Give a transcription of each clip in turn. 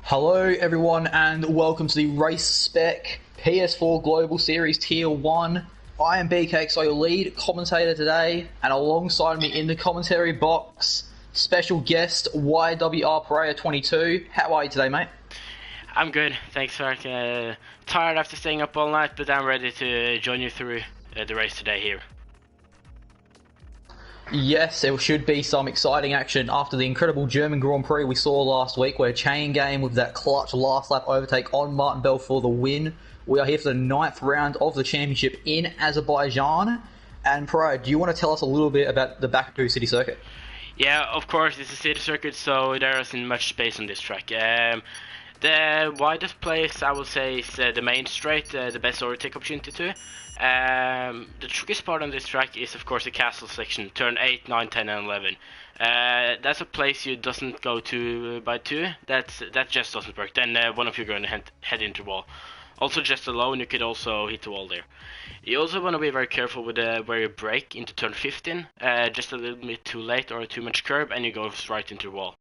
Hello everyone and welcome to the Race Spec PS4 Global Series Tier 1. I am BKXO, your lead commentator today, and alongside me in the commentary box, special guest YWR Pereira 22. How are you today, mate? I'm good, thanks Mark. Tired after staying up all night, but I'm ready to join you through the race today here. Yes, there should be some exciting action after the incredible German Grand Prix we saw last week, where Chain Game with that clutch last lap overtake on Martin Bell for the win. We are here for the 9th round of the championship in Azerbaijan. And Pro, do you want to tell us a little bit about the Baku City Circuit? Yeah, of course, it's a city circuit, so there isn't much space on this track. The widest place, I would say, is the main straight, the best overtake opportunity too. The trickiest part on this track is, of course, the castle section, turn 8, 9, 10, and 11. That's a place you doesn't go to by 2. That just doesn't work. Then one of you are going to head into the wall. Also, just alone, you could also hit the wall there. You also want to be very careful with where you brake into turn 15. Just a little bit too late or too much curb, and you go right into the wall.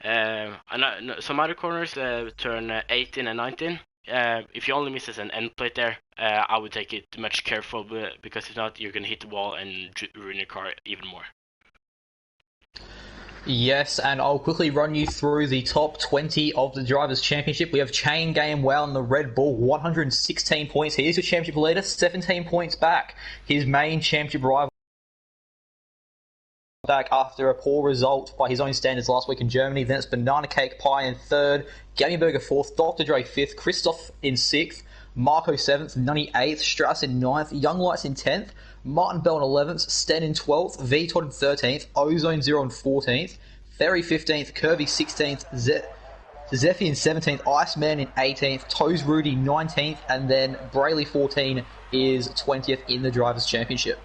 Some other corners, turn 18 and 19. If you only miss an end plate there, I would take it much careful, because if not, you're going to hit the wall and ruin your car even more. Yes, and I'll quickly run you through the top 20 of the Drivers' Championship. We have Chain Game Wow in the Red Bull, 116 points. He is your championship leader, 17 points back. His main championship rival back after a poor result by his own standards last week in Germany. Then it's Banana Cake Pie in 3rd, Gaming Burger 4th, Dr. Dre 5th, Christoph in 6th, Marco 7th, Nunny 8th, Strauss in 9th, Young Lights in 10th, Martin Bell in 11th, Sten in 12th, V Todd in 13th, Ozone 0 in 14th, Ferry 15th, Kirby 16th, Zephy in 17th, Iceman in 18th, Toes Rudy 19th, and then Brayley 14 is 20th in the Drivers' Championship.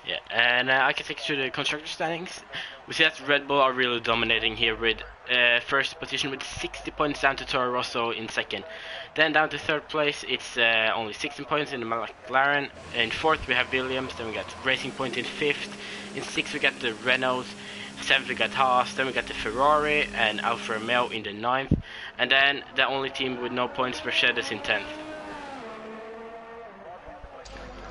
Yeah, and I can take you to the constructor standings. We see that Red Bull are really dominating here with first position with 60 points down to Toro Rosso in 2nd. Then down to 3rd place, it's only 16 points in the McLaren. In 4th we have Williams, then we got Racing Point in 5th. In 6th we got the Renault, 7th we got Haas, then we got the Ferrari and Alfa Romeo in the 9th. And then the only team with no points, Mercedes in 10th.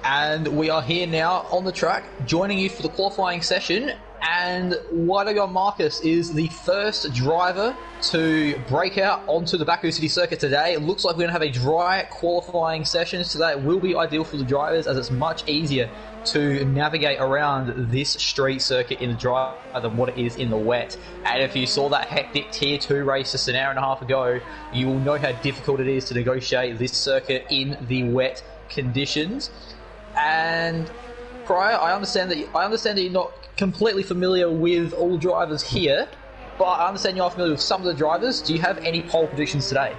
And we are here now on the track, joining you for the qualifying session. And YWR Marcus is the first driver to break out onto the Baku City Circuit today. It looks like we're going to have a dry qualifying session today. It will be ideal for the drivers, as it's much easier to navigate around this street circuit in the dry than what it is in the wet. And if you saw that hectic Tier 2 race just an hour and a half ago, you will know how difficult it is to negotiate this circuit in the wet conditions. And Prior, I understand that you're not completely familiar with all the drivers here, but I understand you are familiar with some of the drivers. Do you have any pole predictions today?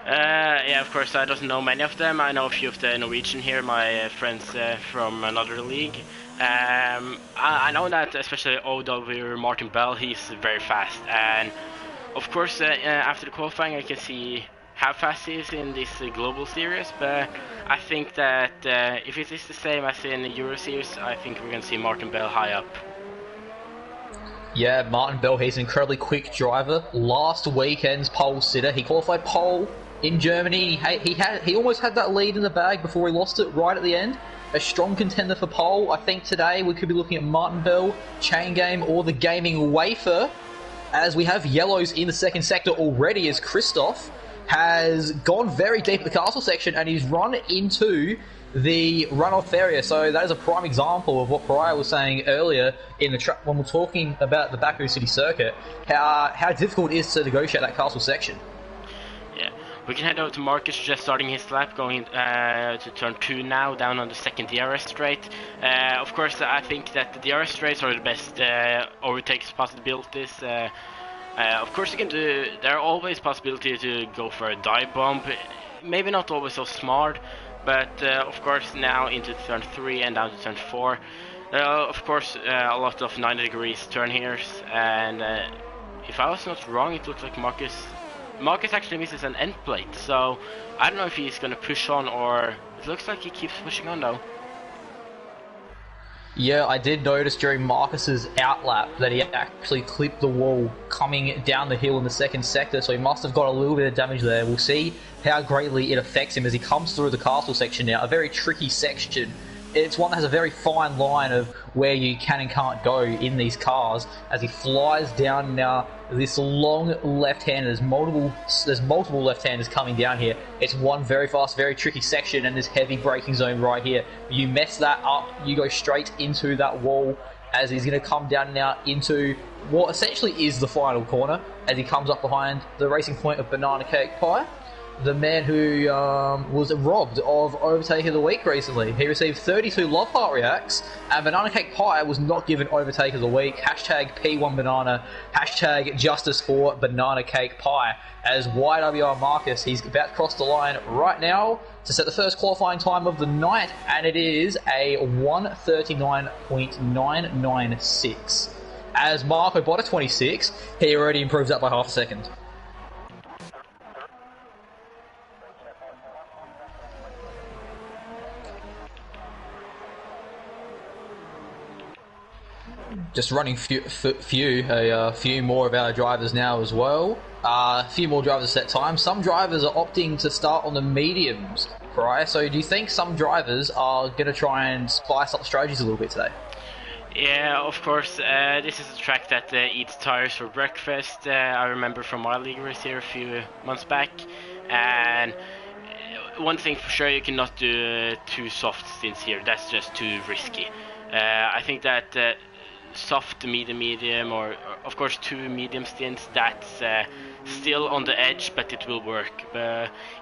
Yeah, of course, I don't know many of them. I know a few of the Norwegian here, my friends from another league. I know that especially OW Martin Bell, he's very fast. And of course, after the qualifying, I can see how fast he is in this global series, but I think that if it is the same as in the Euro series, I think we're going to see Martin Bell high up. Yeah, Martin Bell, he's an incredibly quick driver. Last weekend's pole sitter, he qualified pole in Germany. He almost had that lead in the bag before he lost it right at the end. A strong contender for pole. I think today we could be looking at Martin Bell, Chain Game, or the Gaming Wafer, as we have yellows in the 2nd sector already, as Christoph has gone very deep in the castle section and he's run into the runoff area. So that is a prime example of what Pariah was saying earlier in the track when we're talking about the Baku City Circuit, how difficult it is to negotiate that castle section. Yeah, we can head over to Marcus, just starting his lap, going to turn 2 now, down on the 2nd DRS straight. Of course, I think that the DRS straights are the best overtakes possibilities. Of course, there are always possibilities to go for a dive bump. Maybe not always so smart, but of course now into turn 3 and down to turn 4. Of course, a lot of 90 degrees turn here, and if I was not wrong, it looks like Marcus actually misses an end plate. So I don't know if he's going to push on, or it looks like he keeps pushing on though. Yeah, I did notice during Marcus's outlap that he actually clipped the wall coming down the hill in the second sector, so he must have got a little bit of damage there. We'll see how greatly it affects him as he comes through the castle section now, a very tricky section. It's one that has a very fine line of where you can and can't go in these cars as he flies down now this long left-hand. There's multiple left-handers coming down here. It's one very fast, very tricky section and this heavy braking zone right here. You mess that up, you go straight into that wall as he's going to come down now into what essentially is the final corner as he comes up behind the racing point of Banana Cake Pie. The man who was robbed of Overtake of the Week recently. He received 32 Love Heart Reacts, and Banana Cake Pie was not given Overtake of the Week. Hashtag P1Banana, hashtag Justice for Banana Cake Pie. As YWR Marcus, he's about to cross the line right now to set the first qualifying time of the night, and it is a 1:39.996. As Marco bought a 26, he already improves that by half a second. Just running a few more of our drivers now as well. A few more drivers at that time. Some drivers are opting to start on the mediums, right? So do you think some drivers are going to try and spice up strategies a little bit today? Yeah, of course. This is a track that eats tires for breakfast. I remember from my league race here a few months back. And one thing for sure, you cannot do two soft stints here. That's just too risky. I think that soft, medium, or of course two medium stints, that's still on the edge, but it will work.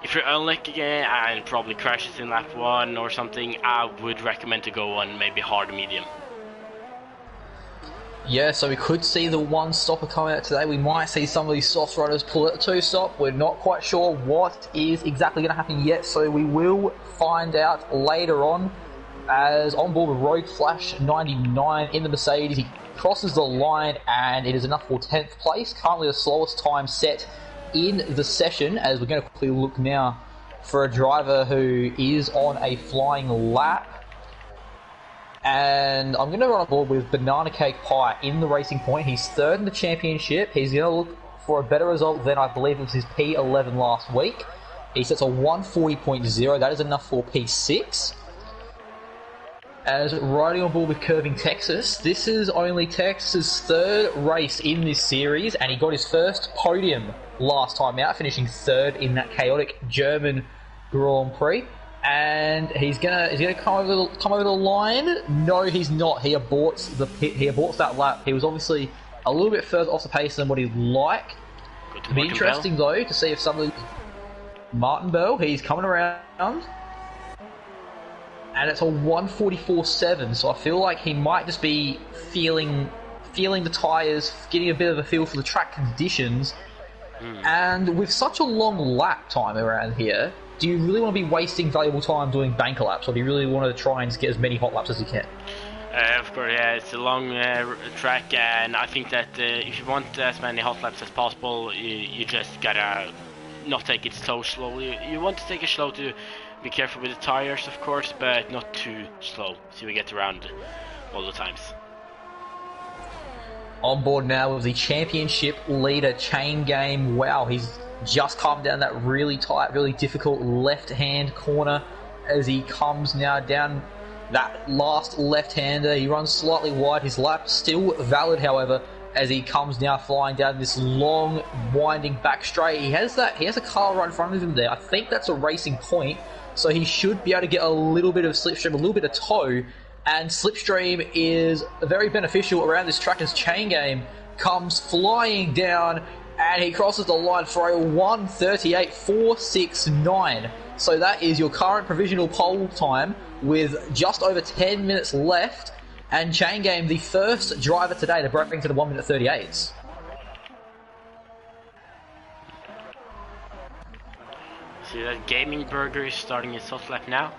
If you're unlucky and probably crashes in lap 1 or something, I would recommend to go on maybe hard medium. Yeah, so we could see the one stopper coming out today. We might see some of these soft riders pull it two stop. We're not quite sure what is exactly going to happen yet, so we will find out later on. As on board with Rogue Flash 99 in the Mercedes, he crosses the line and it is enough for 10th place. Currently the slowest time set in the session, as we're going to quickly look now for a driver who is on a flying lap. And I'm going to run on board with Banana Cake Pie in the racing point. He's third in the championship. He's going to look for a better result than I believe it was his P11 last week. He sets a 140.0. That is enough for P6. As riding on board with Curving Texas, this is only Texas's third race in this series, and he got his first podium last time out, finishing third in that chaotic German Grand Prix. And he's gonna come over the line. No, he's not. He aborts that lap. He was obviously a little bit further off the pace than what he'd like. It'd be interesting though to see if some of the Martin Bell, he's coming around. And it's a 144.7, so I feel like he might just be feeling the tyres, getting a bit of a feel for the track conditions. And with such a long lap time around here, do you really want to be wasting valuable time doing banker laps, or do you really want to try and get as many hot laps as you can? Of course, yeah, it's a long track, and I think that if you want as many hot laps as possible, you just gotta not take it so slowly. You want to take it slow to be careful with the tires, of course, but not too slow, so we get around all the times. On board now with the championship leader, Chain Game. Wow, he's just come down that really tight, really difficult left-hand corner as he comes now down that last left-hander. He runs slightly wide. His lap still valid, however, as he comes now flying down this long, winding back straight. He has a car right in front of him there. I think that's a racing point, so he should be able to get a little bit of slipstream, a little bit of tow, and slipstream is very beneficial around this track as Chain Game comes flying down and he crosses the line for a 1:38.469. So that is your current provisional pole time with just over 10 minutes left, and Chain Game, the first driver today to break into the 1:38s. See that Gaming Burger is starting his hot lap now.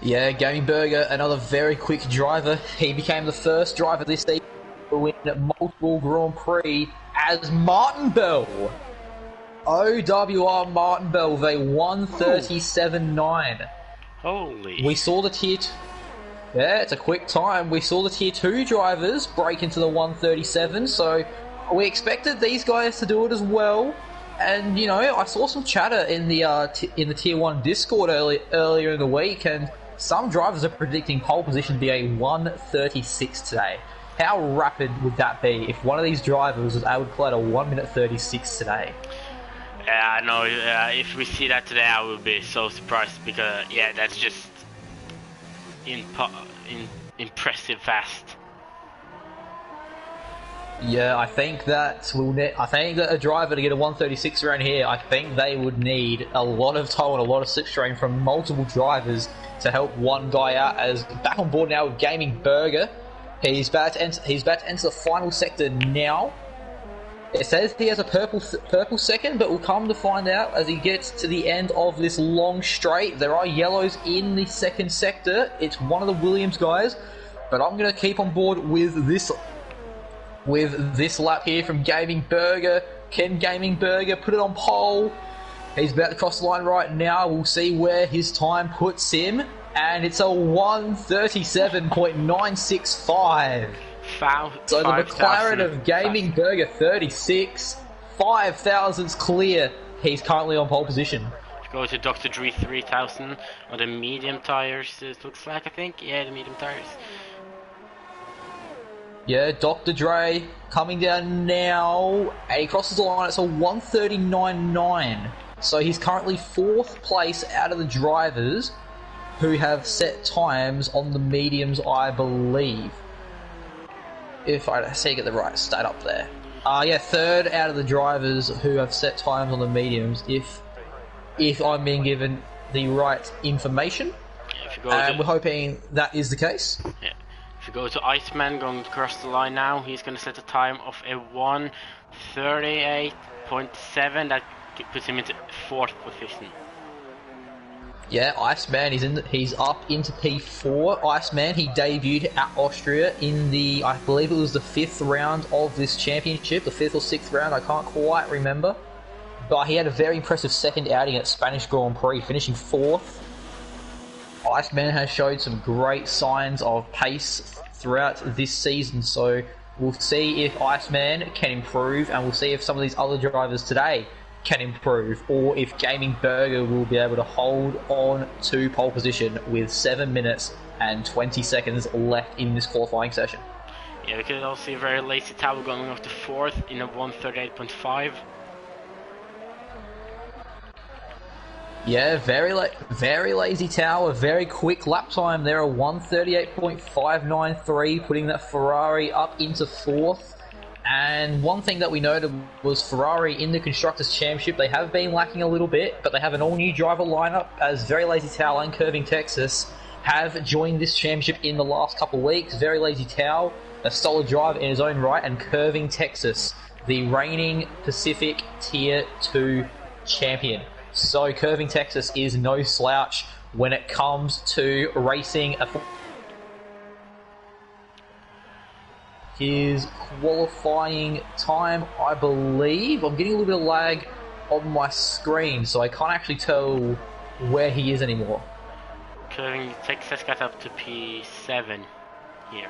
Yeah, Gaming Burger, another very quick driver. He became the first driver this season to win multiple Grand Prix as Martin Bell. OWR Martin Bell with a 1:37.9. Holy. We saw the yeah, it's a quick time. We saw the Tier 2 drivers break into the 137, so we expected these guys to do it as well. And, you know, I saw some chatter in the Tier 1 Discord earlier in the week, and some drivers are predicting pole position to be a 1:36 today. How rapid would that be if one of these drivers was able to pull out a 1:36 today? Yeah, I know. If we see that today, I would be so surprised because, yeah, that's just impressive fast. Yeah, I think that a driver to get a 1:36 around here, I think they would need a lot of tow and a lot of slipstream from multiple drivers to help one guy out. As back on board now with Gaming Burger, he's about to enter the final sector now. It says he has a purple second, but we'll come to find out as he gets to the end of this long straight. There are yellows in the second sector. It's one of the Williams guys, but I'm going to keep on board with this lap here from Gaming Burger. Can Gaming Burger put it on pole? He's about to cross the line right now. We'll see where his time puts him, and it's a 1:37.965. So the McLaren of Gaming Burger 36, 5 thousandths clear. He's currently on pole position. Go to Dr. Dre 3000 on the medium tires. It looks like, I think, yeah, the medium tires. Yeah, Dr. Dre coming down now, and he crosses the line. It's a 1:39.9. So he's currently 4th place out of the drivers who have set times on the mediums, I believe. If I say get the right stat up there. Yeah, 3rd out of the drivers who have set times on the mediums, if I'm being given the right information. Yeah, we're hoping that is the case. Yeah. If you go to Iceman going across the line now, he's going to set a time of a 1:38.7. That puts him into 4th position. Yeah, Iceman, he's up into P4. Iceman, he debuted at Austria in I believe it was the 5th round of this championship, the 5th or 6th round, I can't quite remember. But he had a very impressive second outing at Spanish Grand Prix, finishing 4th. Iceman has showed some great signs of pace throughout this season, so we'll see if Iceman can improve, and we'll see if some of these other drivers today can improve, or if Gaming Burger will be able to hold on to pole position with 7 minutes and 20 seconds left in this qualifying session. Yeah, we could also see a very lazy Tower going off to 4th in a 1:38.5. Yeah, very lazy Tower, very quick lap time there, a 1:38.593, putting that Ferrari up into 4th. And one thing that we noted was Ferrari in the Constructors' Championship, they have been lacking a little bit, but they have an all-new driver lineup, as Very Lazy Tao and Curving Texas have joined this championship in the last couple of weeks. Very Lazy Tao, a solid driver in his own right, and Curving Texas, the reigning Pacific Tier 2 champion. So Curving Texas is no slouch when it comes to racing his qualifying time, I believe. I'm getting a little bit of lag on my screen, so I can't actually tell where he is anymore. Curving Texas got up to P7 here.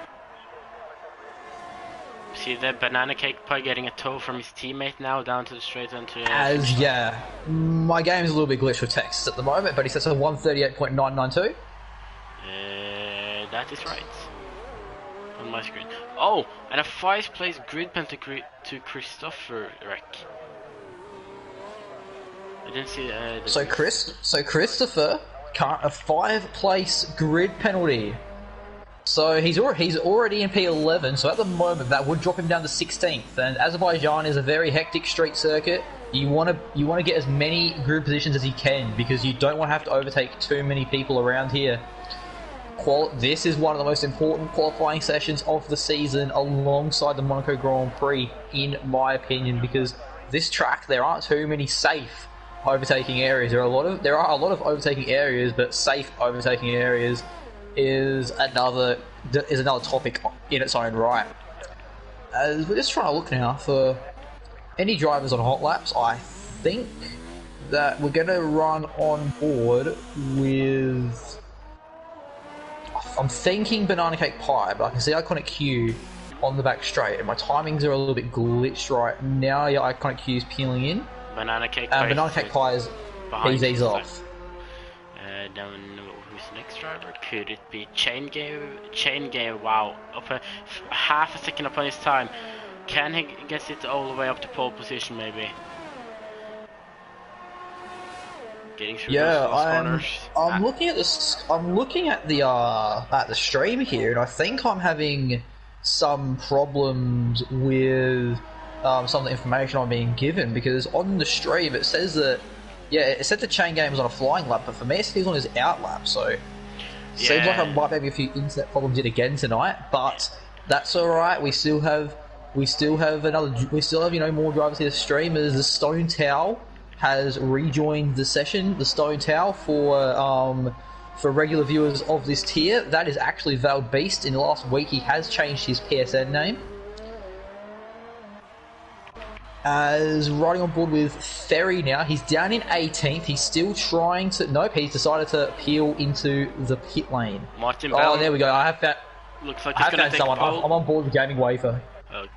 See the banana cake pie getting a tow from his teammate now down to the straight onto. Yeah, my game's a little bit glitched with Texas at the moment, but he says a 1:38.992. That is right. On my screen. Oh, and a 5th place grid pen to Christopher Wreck. I didn't see So Christopher can't a 5th place grid penalty. So he's already in P11. So at the moment that would drop him down to 16th. And Azerbaijan is a very hectic street circuit. You want to get as many grid positions as you can, because you don't want to have to overtake too many people around here. This is one of the most important qualifying sessions of the season, alongside the Monaco Grand Prix, in my opinion, because this track, there aren't too many safe overtaking areas. There are a lot of overtaking areas, but safe overtaking areas is another topic in its own right. As we're just trying to look now for any drivers on hot laps, I think that we're going to run on board with... I'm thinking Banana Cake Pie, but I can see Iconic Q on the back straight, and my timings are a little bit glitched right now. Yeah, Iconic Q is peeling in. Banana Cake Pie. Banana Cake Pie is he's off. Don't know who's the next driver. Could it be Chain Game? Chain Game, wow. Up a half a second upon his time. Can he get it all the way up to pole position, maybe? Getting through those corners. I'm looking at this. I'm looking at the stream here, and I think I'm having some problems with some of the information I'm being given, because on the stream it says that it said the Chain Game was on a flying lap, but for me it says he's on his out lap. So seems like I might have a few internet problems yet again tonight, but that's all right. We still have more drivers here to stream, as the Stone Towel has rejoined the session. The Stone Towel for regular viewers of this tier, that is actually Veiled Beast. In the last week he has changed his PSN name. As riding on board with Ferry now, he's down in 18th. He's still trying to... Nope, he's decided to peel into the pit lane. Martin Bell. Oh, there we go. I have that. Looks like he's going to take someone. I'm on board with Gaming Wafer. Oh.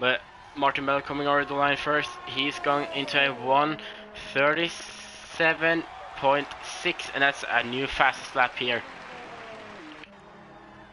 But Martin Bell coming over the line first. He's going into a 1:37.6, and that's a new fastest lap here.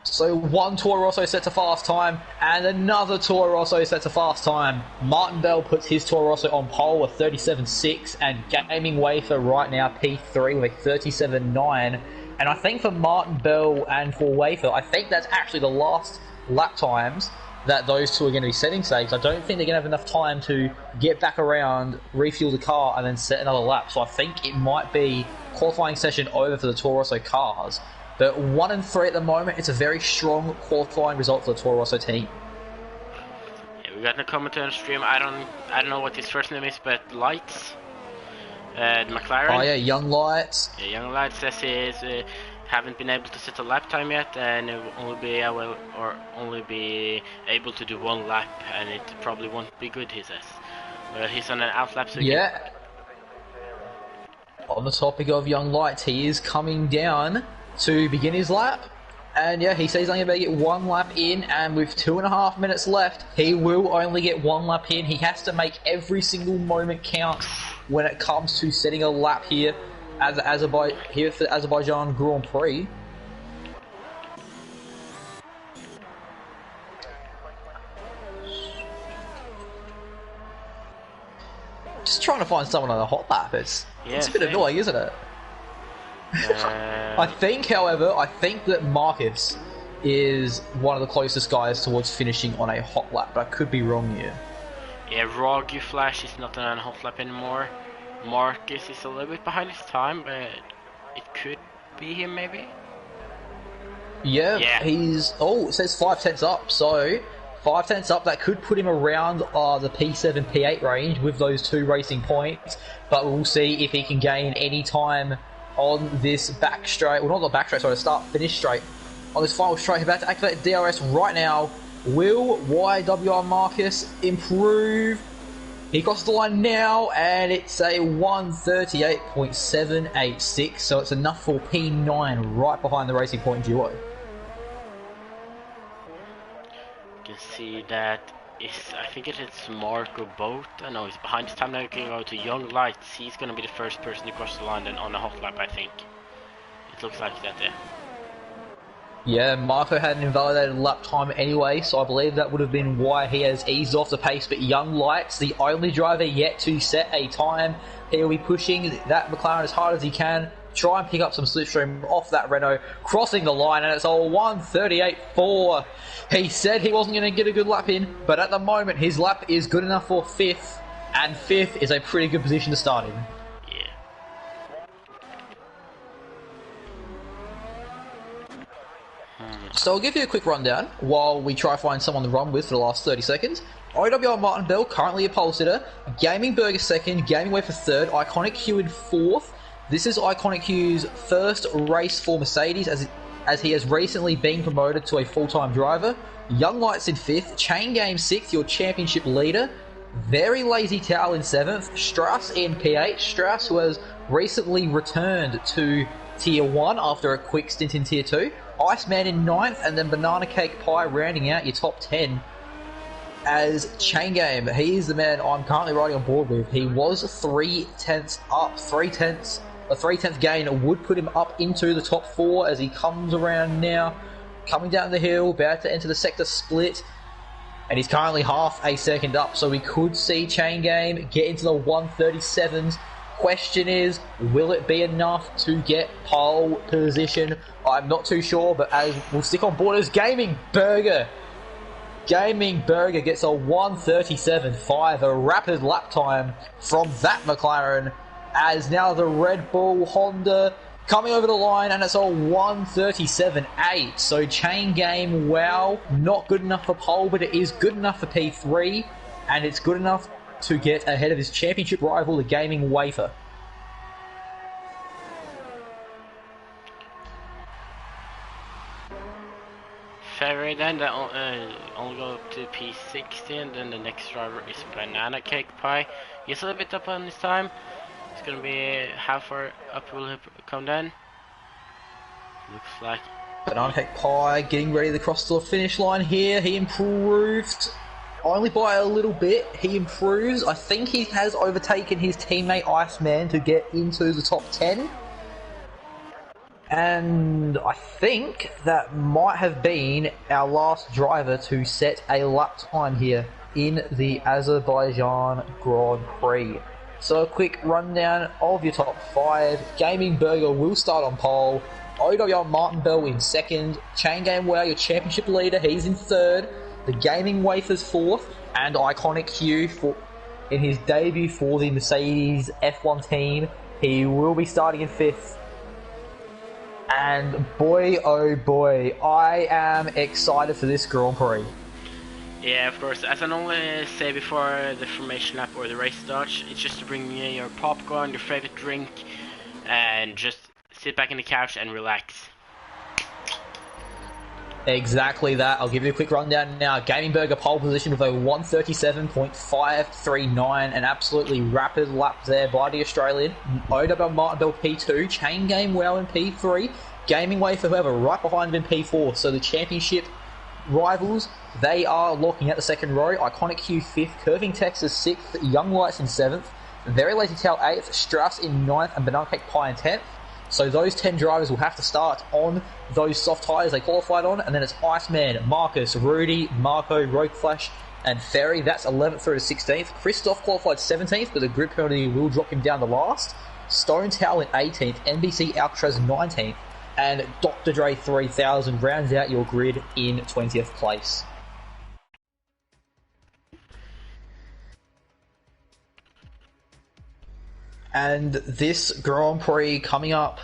So one Toro Rosso sets a fast time, and another Toro Rosso sets a fast time. Martin Bell puts his Toro Rosso on pole with 37.6, and Gaming Wafer right now P3 with 37.9. And I think for Martin Bell and for Wafer, I think that's actually the last lap times that those two are going to be setting today, because I don't think they're going to have enough time to get back around, refuel the car, and then set another lap. So I think it might be qualifying session over for the Toro Rosso cars. But 1 and 3 at the moment, it's a very strong qualifying result for the Toro Rosso team. Yeah, we got the commenter on stream. I don't know what his first name is, but Lights, McLaren. Oh yeah, Young Lights. Yeah, Young Lights says he haven't been able to set a lap time yet, and will only be able to do one lap, and it probably won't be good, he says. He's on an out lap, so yeah. On the topic of Young Lights, he is coming down to begin his lap, and yeah, he says he's only going to get one lap in, and with 2.5 minutes left, he will only get one lap in. He has to make every single moment count when it comes to setting a lap here for the Azerbaijan Grand Prix. Just trying to find someone on a hot lap, it's a bit annoying, isn't it? I think, however, that Marcus is one of the closest guys towards finishing on a hot lap, but I could be wrong here. Yeah, Rogu Flash is not on a hot lap anymore. Marcus is a little bit behind his time, but it could be him maybe. Yeah. He's... Oh, it says 5 tenths up, so 5 tenths up, that could put him around the P7, P8 range with those 2 racing points, but we'll see if he can gain any time on this back straight, well not the back straight, sorry, start-finish straight. On this final straight, about to activate DRS right now. Will YWR Marcus improve? He crosses the line now, and it's a 1:38.786, so it's enough for P9 right behind the Racing Point duo. You can see that I think it is Marco Bota. No, he's behind his time now. He can go to Young Lights. He's going to be the first person to cross the line then on a hot lap, I think. It looks like that there. Yeah, Marco had an invalidated lap time anyway, so I believe that would have been why he has eased off the pace. But Young Lights, the only driver yet to set a time, he'll be pushing that McLaren as hard as he can, try and pick up some slipstream off that Renault, crossing the line, and it's a 1:38.4. He said he wasn't going to get a good lap in, but at the moment his lap is good enough for 5th, and 5th is a pretty good position to start in. So I'll give you a quick rundown while we try to find someone to run with for the last 30 seconds. OWR Martin Bell, currently a pole sitter. Gaming Burger second, Gaming Way for third, Iconic Q in fourth. This is Iconic Q's first race for Mercedes as he has recently been promoted to a full-time driver. Young Lights in fifth, Chain Game sixth, your championship leader. Very lazy towel in 7th. Strauss in P8. Strauss, who has recently returned to Tier 1 after a quick stint in Tier 2. Iceman in 9th, and then Banana Cake Pie rounding out your top 10 as Chain Game. He is the man I'm currently riding on board with. He was 3/10 up. A 3/10 gain would put him up into the top 4 as he comes around now, coming down the hill, about to enter the sector split. And he's currently half a second up, so we could see Chain Game get into the 137s. Question is, will it be enough to get pole position? I'm not too sure, but as we'll stick on board as Gaming Burger. Gaming Burger gets a 137.5, a rapid lap time from that McLaren, as now the Red Bull Honda coming over the line, and it's a 137.8. So Chain Game, wow, not good enough for pole, but it is good enough for P3, and it's good enough to get ahead of his championship rival, the Gaming Wafer. Ferry then, that only go up to P60, and then the next driver is Banana Cake Pie. He's a little bit up on his time. It's gonna be how far up will he come then? Looks like Banana Cake Pie getting ready to cross the finish line here. He improved only by a little bit. He improves. I think he has overtaken his teammate Iceman to get into the top 10. And I think that might have been our last driver to set a lap time here in the Azerbaijan Grand Prix. So a quick rundown of your top 5. Gaming Burger will start on pole. OWL Martin Bell in 2nd. Chain Game Wow, your championship leader, he's in 3rd. The Gaming Wafer's 4th. And Iconic Q in his debut for the Mercedes F1 team, he will be starting in 5th. And boy, oh boy, I am excited for this Grand Prix. yeah, of course. As I normally say before the formation lap or the race starts, it's just to bring you your popcorn, your favorite drink, and just sit back in the couch and relax. Exactly that. I'll give you a quick rundown now. Gaming Burger pole position with a 137.539, an absolutely rapid lap there by the Australian. OWL Martin Bell P2, Chain Game Wow in P3, Gaming Wafer, however, right behind him in P4. So the championship rivals, they are looking at the 2nd row. Iconic Q 5th, Curving Texas 6th, Young Lights in 7th, Very Lazy Tail 8th, Strauss in 9th, and Banana Cake Pie in 10th. So those 10 drivers will have to start on those soft tyres they qualified on, and then it's Iceman, Marcus, Rudy, Marco, Rogue Flash, and Ferry. That's 11th through to 16th. Christoph qualified 17th, but the grid penalty will drop him down the last. Stone Towel in 18th, NBC Alcatraz 19th, and Dr. Dre 3000 rounds out your grid in 20th place. And this Grand Prix coming up,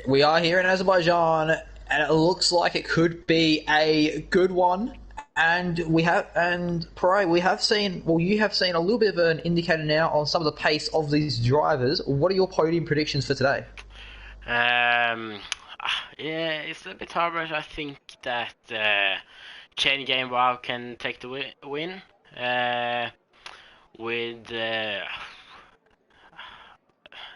we are here in Azerbaijan, and it looks like it could be a good one. And you have seen a little bit of an indicator now on some of the pace of these drivers. What are your podium predictions for today? Yeah, it's a bit hard, but I think that Chain Game Wow can take the win.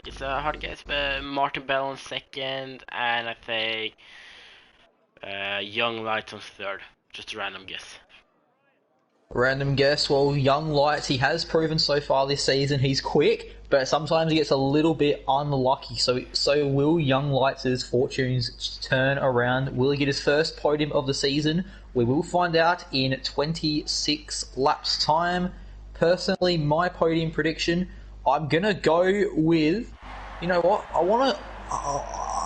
It's a hard guess, but Martin Bell in 2nd, and I think Young Lights on 3rd. Just a random guess. Random guess. Well, Young Lights, he has proven so far this season he's quick, but sometimes he gets a little bit unlucky. So will Young Lights' fortunes turn around? Will he get his first podium of the season? We will find out in 26 laps time. Personally, my podium prediction, I'm gonna go with, you know what? I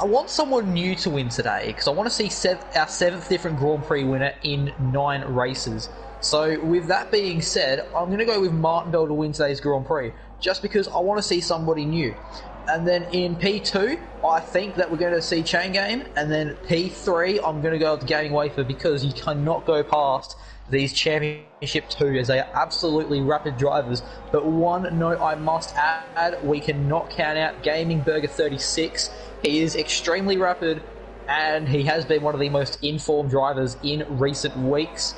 want someone new to win today, because I want to see our 7th different Grand Prix winner in 9 races. So with that being said, I'm going to go with Martin Bell to win today's Grand Prix, just because I want to see somebody new. And then in P2, I think that we're going to see Chain Game, and then P3, I'm going to go with the Gaming Wafer, because you cannot go past these Championship 2 as they are absolutely rapid drivers. But one note I must add, we cannot count out Gaming Burger 36. He is extremely rapid, and he has been one of the most informed drivers in recent weeks.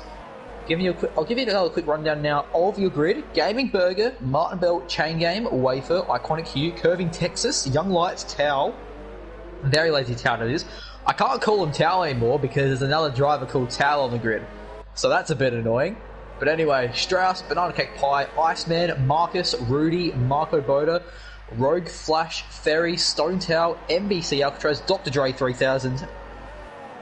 I'll give you another quick rundown now of your grid. Gaming Burger, Martin Belt, Chain Game, Wafer, Iconic Hue, Curving Texas, Young Lights, Towel. Very lazy Towel it is. I can't call him Towel anymore because there's another driver called Towel on the grid. So that's a bit annoying. But anyway, Strauss, Banana Cake Pie, Iceman, Marcus, Rudy, Marco Boda, Rogue Flash, Ferry, Stone Towel, MBC Alcatraz, Dr. Dre 3000,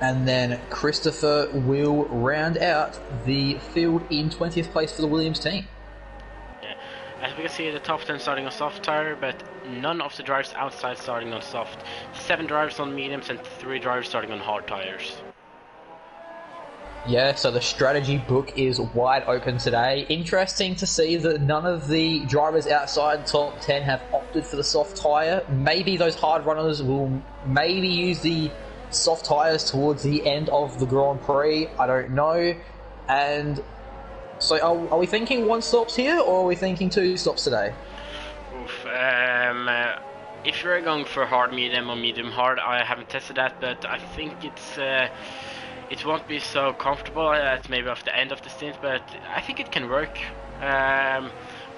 and then Christopher will round out the field in 20th place for the Williams team. Yeah, as we can see, the top 10 starting on soft tire, but none of the drivers outside starting on soft. 7 drivers on mediums and 3 drivers starting on hard tires. Yeah, so the strategy book is wide open today. Interesting to see that none of the drivers outside top 10 have opted for the soft tyre. Maybe those hard runners will maybe use the soft tyres towards the end of the Grand Prix. I don't know. And so are we thinking 1 stops here, or are we thinking 2 stops today? Oof, if you're going for hard medium or medium hard, I haven't tested that, but I think it won't be so comfortable at maybe off the end of the stint, but I think it can work. But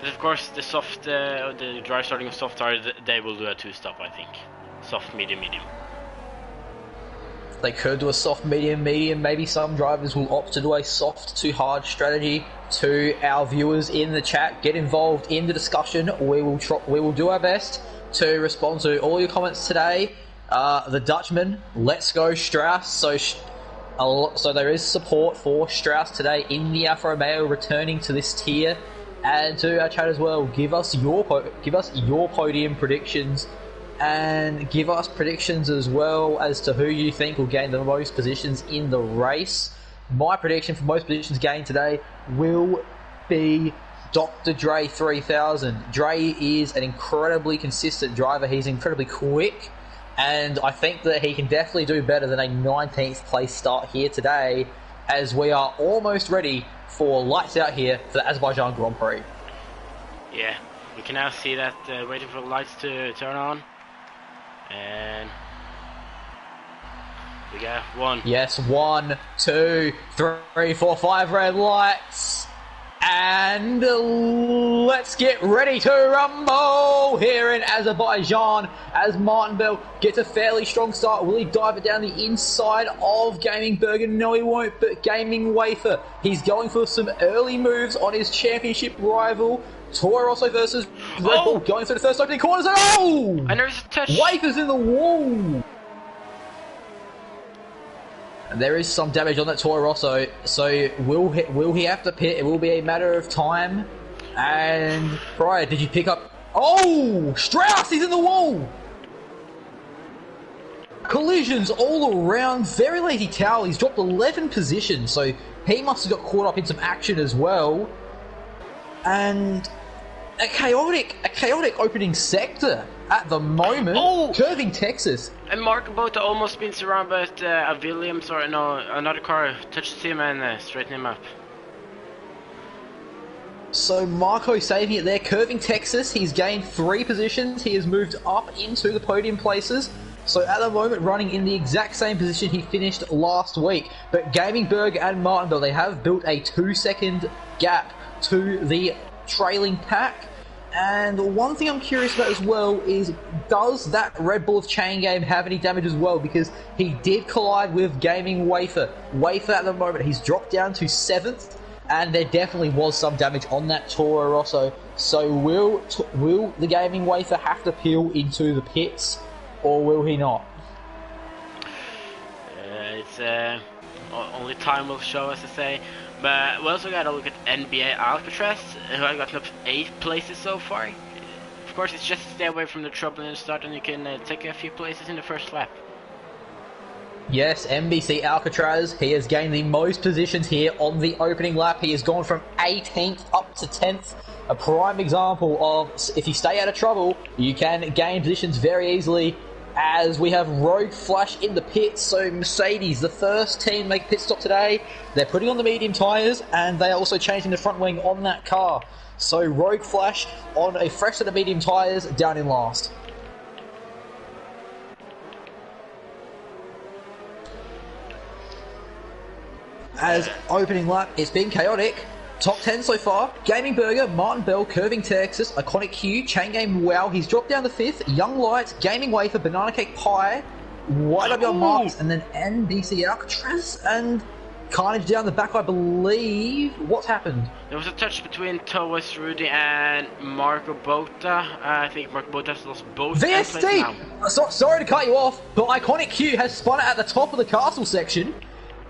of course, the driver starting with soft tire, they will do a 2-stop, I think. Soft, medium, medium. They could do a soft, medium, medium. Maybe some drivers will opt to do a soft to hard strategy. To our viewers in the chat, get involved in the discussion. We will do our best to respond to all your comments today. The Dutchman, let's go Strauss. So there is support for Strauss today in the Alfa Romeo returning to this tier. And to our chat as well, give us your podium predictions, and give us predictions as well as to who you think will gain the most positions in the race. My prediction for most positions gained today will be Dr. Dre 3000. Dre is an incredibly consistent driver. He's incredibly quick. And I think that he can definitely do better than a 19th place start here today, as we are almost ready for lights out here for the Azerbaijan Grand Prix. Yeah, we can now see that waiting for the lights to turn on. And we got 1. Yes, 1, 2, 3, 4, 5 red lights. And let's get ready to rumble here in Azerbaijan as Martin Bell gets a fairly strong start. Will he dive it down the inside of Gaming Burger? No, he won't, but Gaming Wafer. He's going for some early moves on his championship rival. Toro Rosso versus Red Bull going through the first opening corners. Oh! And there's a touch. Wafer's in the wall. And there is some damage on that Toro Rosso, so will he have to pit? It will be a matter of time. And Pryor, did you pick up? Oh, Strauss, he's in the wall. Collisions all around. Very lazy towel. He's dropped 11 positions, so he must have got caught up in some action as well. And a chaotic opening sector at the moment. Oh! Curving Texas. And Marco Bota almost been surrounded, but a Williams or no, another car touched him and straightened him up. So Marco saving it there. Curving Texas, he's gained 3 positions. He has moved up into the podium places. So at the moment, running in the exact same position he finished last week. But Gaming Burger and Martinville, they have built a 2-second gap to the trailing pack. And one thing I'm curious about as well is, does that Red Bull of Chain Game have any damage as well? Because he did collide with Gaming Wafer. Wafer at the moment, he's dropped down to 7th. And there definitely was some damage on that Toro Rosso. So will the Gaming Wafer have to peel into the pits, or will he not? Only time will show, as I say. But we also got to look at NBA Alcatraz, who have gotten up 8 places so far. Of course, it's just to stay away from the trouble in the start, and you can take a few places in the first lap. Yes, NBC Alcatraz, he has gained the most positions here on the opening lap. He has gone from 18th up to 10th. A prime example of, if you stay out of trouble, you can gain positions very easily. As we have Rogue Flash in the pits, so Mercedes, the first team to make a pit stop today. They're putting on the medium tyres, and they are also changing the front wing on that car. So Rogue Flash on a fresh set of medium tyres, down in last. As opening lap, it's been chaotic. Top 10 so far. Gaming Burger, Martin Bell, Curving Texas, Iconic Q, Chain Game Wow. He's dropped down to 5th. Young Lights, Gaming Wafer, Banana Cake Pie, YW Marks, and then NBC Alcatraz, and Carnage down the back, I believe. What's happened? There was a touch between Thomas Rudy and Marco Bota. I think Marco Bota's lost both. VSD! Sorry to cut you off, but Iconic Q has spun it at the top of the castle section.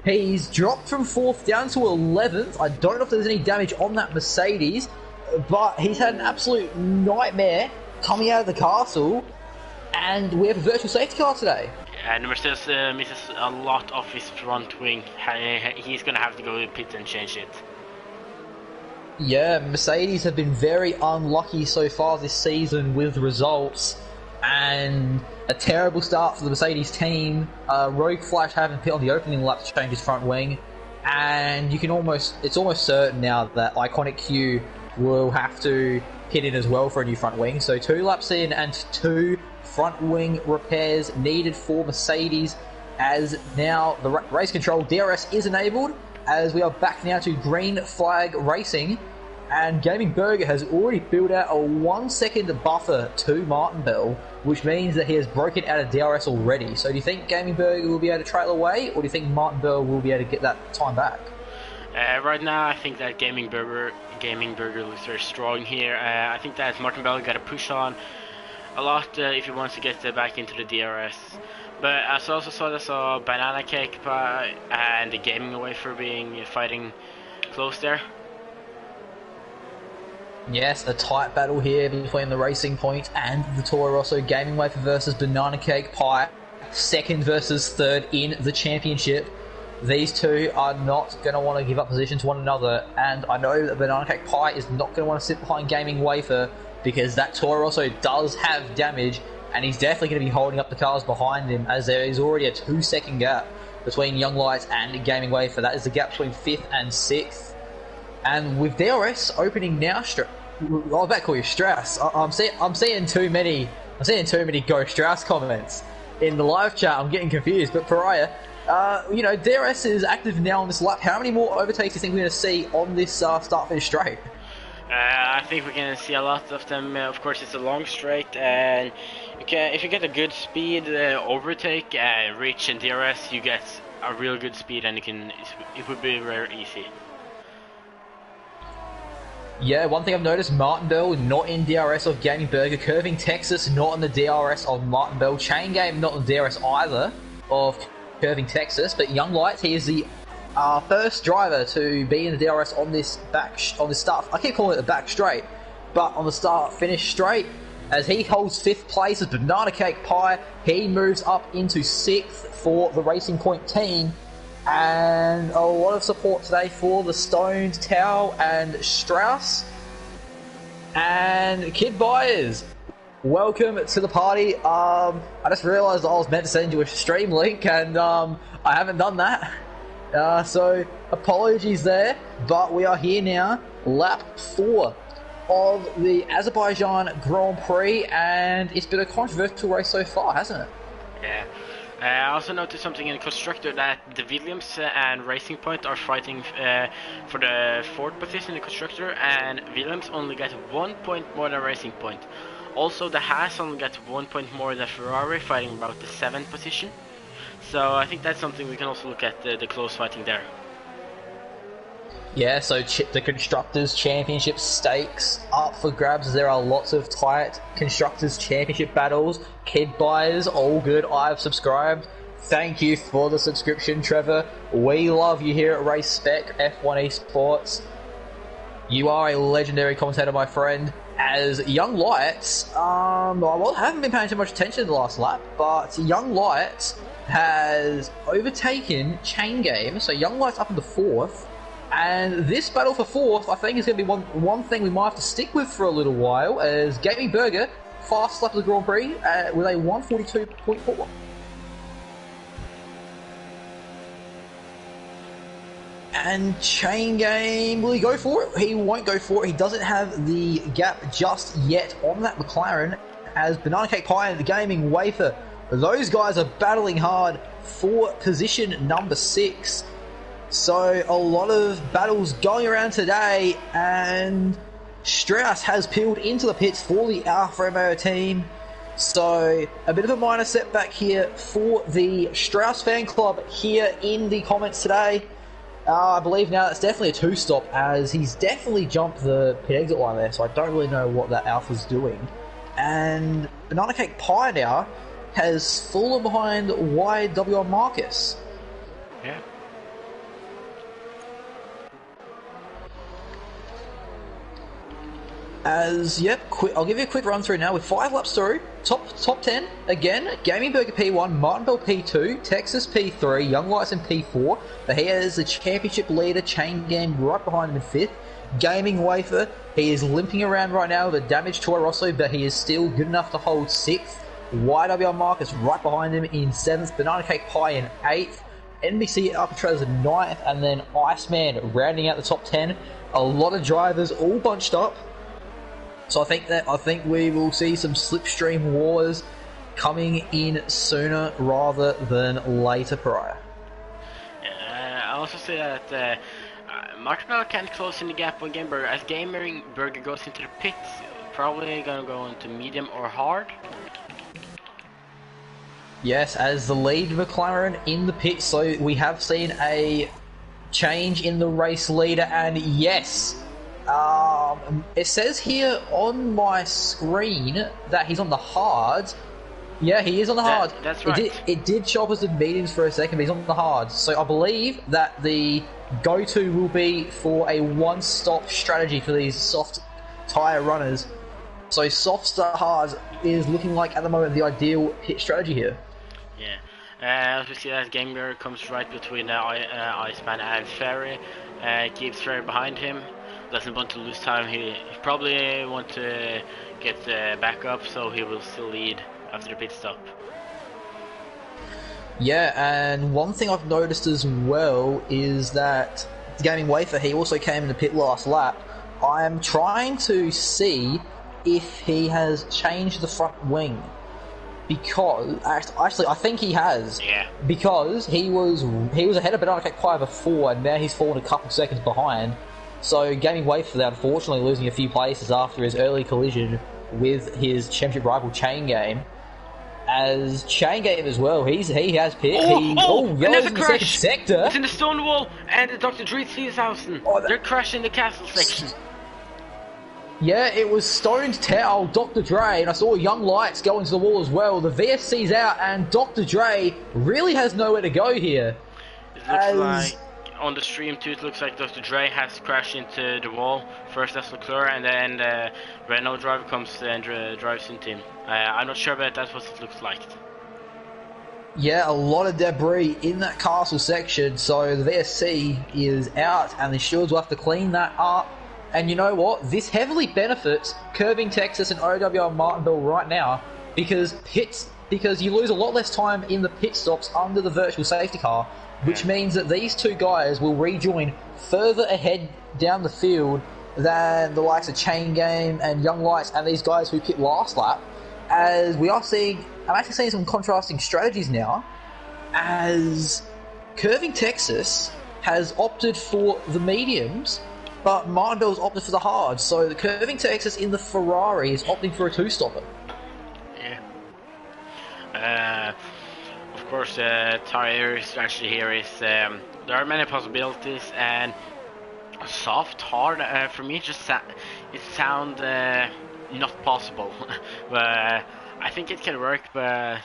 He's dropped from 4th down to 11th. I don't know if there's any damage on that Mercedes, but he's had an absolute nightmare coming out of the castle, and we have a virtual safety car today. And Mercedes misses a lot of his front wing. He's going to have to go to the pit and change it. Yeah, Mercedes have been very unlucky so far this season with results, and a terrible start for the Mercedes team. Rogue Flash having pit on the opening lap to change his front wing, and it's almost certain now that Iconic Q will have to pit in as well for a new front wing. So 2 laps in and 2 front wing repairs needed for Mercedes, as now the race control DRS is enabled, as we are back now to green flag racing, and Gaming Burger has already built out a 1 second buffer to Martin Bell, which means that he has broken out of DRS already. So do you think Gaming Burger will be able to trail away, or do you think Martin Bell will be able to get that time back? Right now, I think that Gaming Burger looks very strong here. I think that Martin Bell got to push on a lot if he wants to get back into the DRS. But I also saw Banana Cake Pie and the Gaming Away for fighting close there. Yes, a tight battle here between the Racing Point and the Toro Rosso. Gaming Wafer versus Banana Cake Pie, 2nd versus 3rd in the championship. These two are not going to want to give up position to one another, and I know that Banana Cake Pie is not going to want to sit behind Gaming Wafer, because that Toro Rosso does have damage, and he's definitely going to be holding up the cars behind him, as there is already a 2 second gap between Young Lights and Gaming Wafer. That is the gap between 5th and 6th. And with DRS opening now, I'll about call you Strauss. I'm seeing too many Go Strauss comments in the live chat. I'm getting confused. But Pariah, DRS is active now on this lap. How many more overtakes do you think we're going to see on this start-finish straight? I think we're going to see a lot of them. Of course, it's a long straight, and if you get a good speed overtake, reach and DRS, you get a real good speed, and it would be very easy. Yeah, one thing I've noticed, Martin Bell not in DRS of Gaming Burger, Curving Texas not in the DRS of Martin Bell, Chain Game not in the DRS either of Curving Texas, but Young Lights, he is the first driver to be in the DRS on this start. I keep calling it the back straight, but on the start-finish straight, as he holds 5th place as Banana Cake Pie, he moves up into 6th for the Racing Point team. And a lot of support today for the Stones, Tao and Strauss. And Kid Byers, welcome to the party. I just realised I was meant to send you a stream link, and I haven't done that. So apologies there, but we are here now, lap 4 of the Azerbaijan Grand Prix, and it's been a controversial race so far, hasn't it? Yeah. I also noticed something in Constructor, that the Williams and Racing Point are fighting for the 4th position in the Constructor, and Williams only got 1 point more than Racing Point. Also, the Haas only got 1 point more than Ferrari, fighting about the 7th position. So I think that's something we can also look at, the close fighting there. Yeah, so the Constructors' Championship stakes up for grabs. There are lots of tight Constructors' Championship battles. Kid Buyers, all good. I've subscribed. Thank you for the subscription, Trevor. We love you here at Race Spec, F1 Esports. You are a legendary commentator, my friend. As Young Lights, I haven't been paying too much attention to the last lap, but Young Lights has overtaken Chain Game. So Young Lights up in the 4th. And this battle for 4th, I think, is going to be one thing we might have to stick with for a little while, as Gaming Burger, fast lap of the Grand Prix, with a 142.4. And Chain Game, will he go for it? He won't go for it. He doesn't have the gap just yet on that McLaren, as Banana Cake Pie and the Gaming Wafer, those guys are battling hard for position number 6. So a lot of battles going around today, and Strauss has peeled into the pits for the Alfa Romeo team. So a bit of a minor setback here for the Strauss fan club here in the comments today. I believe now it's definitely a two-stop, as he's definitely jumped the pit exit line there, so I don't really know what that Alpha's doing. And Banana Cake Pie now has fallen behind YWR Marcus. Yeah. I'll give you a quick run through now with 5 laps through. Top 10 again. Gaming Burger P1, Martinville P2, Texas P3, Young Lights in P4. But he has the championship leader Chain Game right behind him in 5th. Gaming Wafer, he is limping around right now with a damaged Toro Rosso, but he is still good enough to hold 6th. YWR Marcus right behind him in 7th. Banana Cake Pie in 8th. NBC Alcatraz in 9th, and then Iceman rounding out the top 10. A lot of drivers all bunched up. So I think we will see some slipstream wars coming in sooner rather than later, Pariah. I also say that Martin Bell can't close in the gap on Game Burger. As Gaming Burger goes into the pits, probably gonna go into medium or hard. Yes, as the lead McLaren in the pit, so we have seen a change in the race leader, and yes, it says here on my screen that he's on the hards. Yeah, he is on the hards. That's right. It did show up as the mediums for a second, but he's on the hards. So I believe that the go-to will be for a one-stop strategy for these soft tyre runners. So soft start hards is looking like at the moment the ideal pit strategy here. Yeah. As we see that Gamer comes right between Iceman and Ferry. Keeps Ferry behind him. Doesn't want to lose time. He probably want to get back up, so he will still lead after the pit stop. Yeah, and one thing I've noticed as well is that Gaming Wafer, he also came in the pit last lap. I'm trying to see if he has changed the front wing. Because actually, I think he has. Yeah. Because he was ahead of Banana Cake Pie before, and now he's fallen a couple seconds behind. So Gaming Wafer, unfortunately losing a few places after his early collision with his championship rival Chain Game. As Chain Game as well, he has pit. Another crash. The second sector. It's in the stone wall, and Dr. Dreesleyshausen. They're crashing the castle section. Yeah, it was Stoned Towel, Dr. Dre, and I saw Young Lights go into the wall as well. The VSC's out, and Dr. Dre really has nowhere to go here. It looks like, on the stream too, it looks like Dr. Dre has crashed into the wall. First that's Leclerc, and then the Renault driver comes and drives into him. I'm not sure, but that's what it looks like. Yeah, a lot of debris in that castle section, so the VSC is out, and the stewards will have to clean that up. And you know what? This heavily benefits Curving Texas and OWR Martinville right now, because you lose a lot less time in the pit stops under the virtual safety car, which means that these two guys will rejoin further ahead down the field than the likes of Chain Game and Young Lights and these guys who pit last lap. As I'm actually seeing some contrasting strategies now, as Curving Texas has opted for the mediums, but Martinville's opted for the hards, so the Curving Texas in the Ferrari is opting for a two-stopper. Yeah. Of course, tire strategy here is there are many possibilities, and soft hard for me it sounds not possible. But I think it can work, but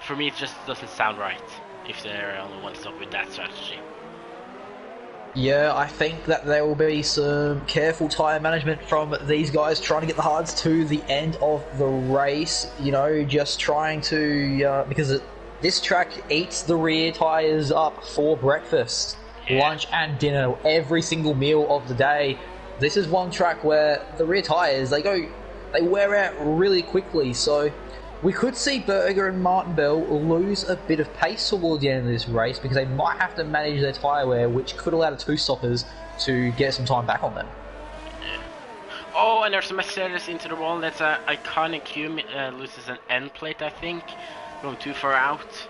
for me it just doesn't sound right if they're only one stop with that strategy. Yeah, I think that there will be some careful tyre management from these guys trying to get the hards to the end of the race. You know, just trying to... because this track eats the rear tyres up for breakfast, lunch and dinner, every single meal of the day. This is one track where the rear tyres, they wear out really quickly, so... We could see Berger and Martinville lose a bit of pace toward the end of this race because they might have to manage their tyre wear, which could allow the two-stoppers to get some time back on them. Yeah. Oh, and there's a Mercedes into the wall. That's an iconic Q, loses an end plate, I think. Going too far out.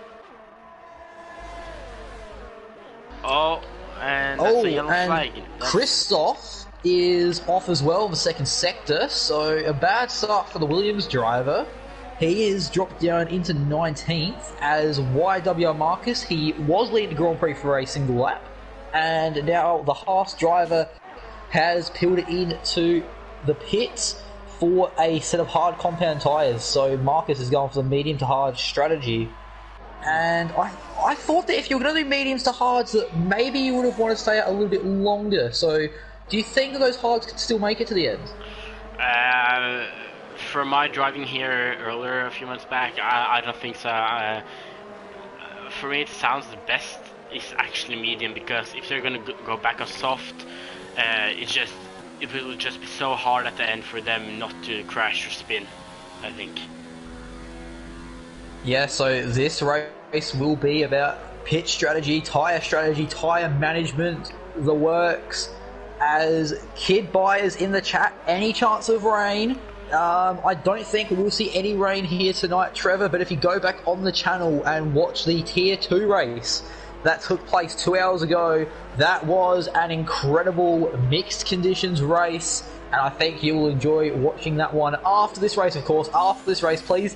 Oh, and that's a yellow flag. Christoph is off as well in the second sector, so a bad start for the Williams driver. He is dropped down into 19th as YWR Marcus. He was leading the Grand Prix for a single lap, and now the Haas driver has peeled into the pits for a set of hard compound tyres. So Marcus is going for the medium to hard strategy. And I thought that if you were going to do mediums to hards, that maybe you would have wanted to stay out a little bit longer. So do you think that those hards could still make it to the end? From my driving here earlier a few months back, I don't think so. For me, it sounds the best is actually medium, because if they're going to go back on soft, it will just be so hard at the end for them not to crash or spin, I think. Yeah, so this race will be about pit strategy, tyre management, the works. As Kid Buyers in the chat, any chance of rain? I don't think we'll see any rain here tonight, Trevor, but if you go back on the channel and watch the Tier 2 race that took place 2 hours ago, that was an incredible mixed conditions race, and I think you will enjoy watching that one after this race, of course. After this race, please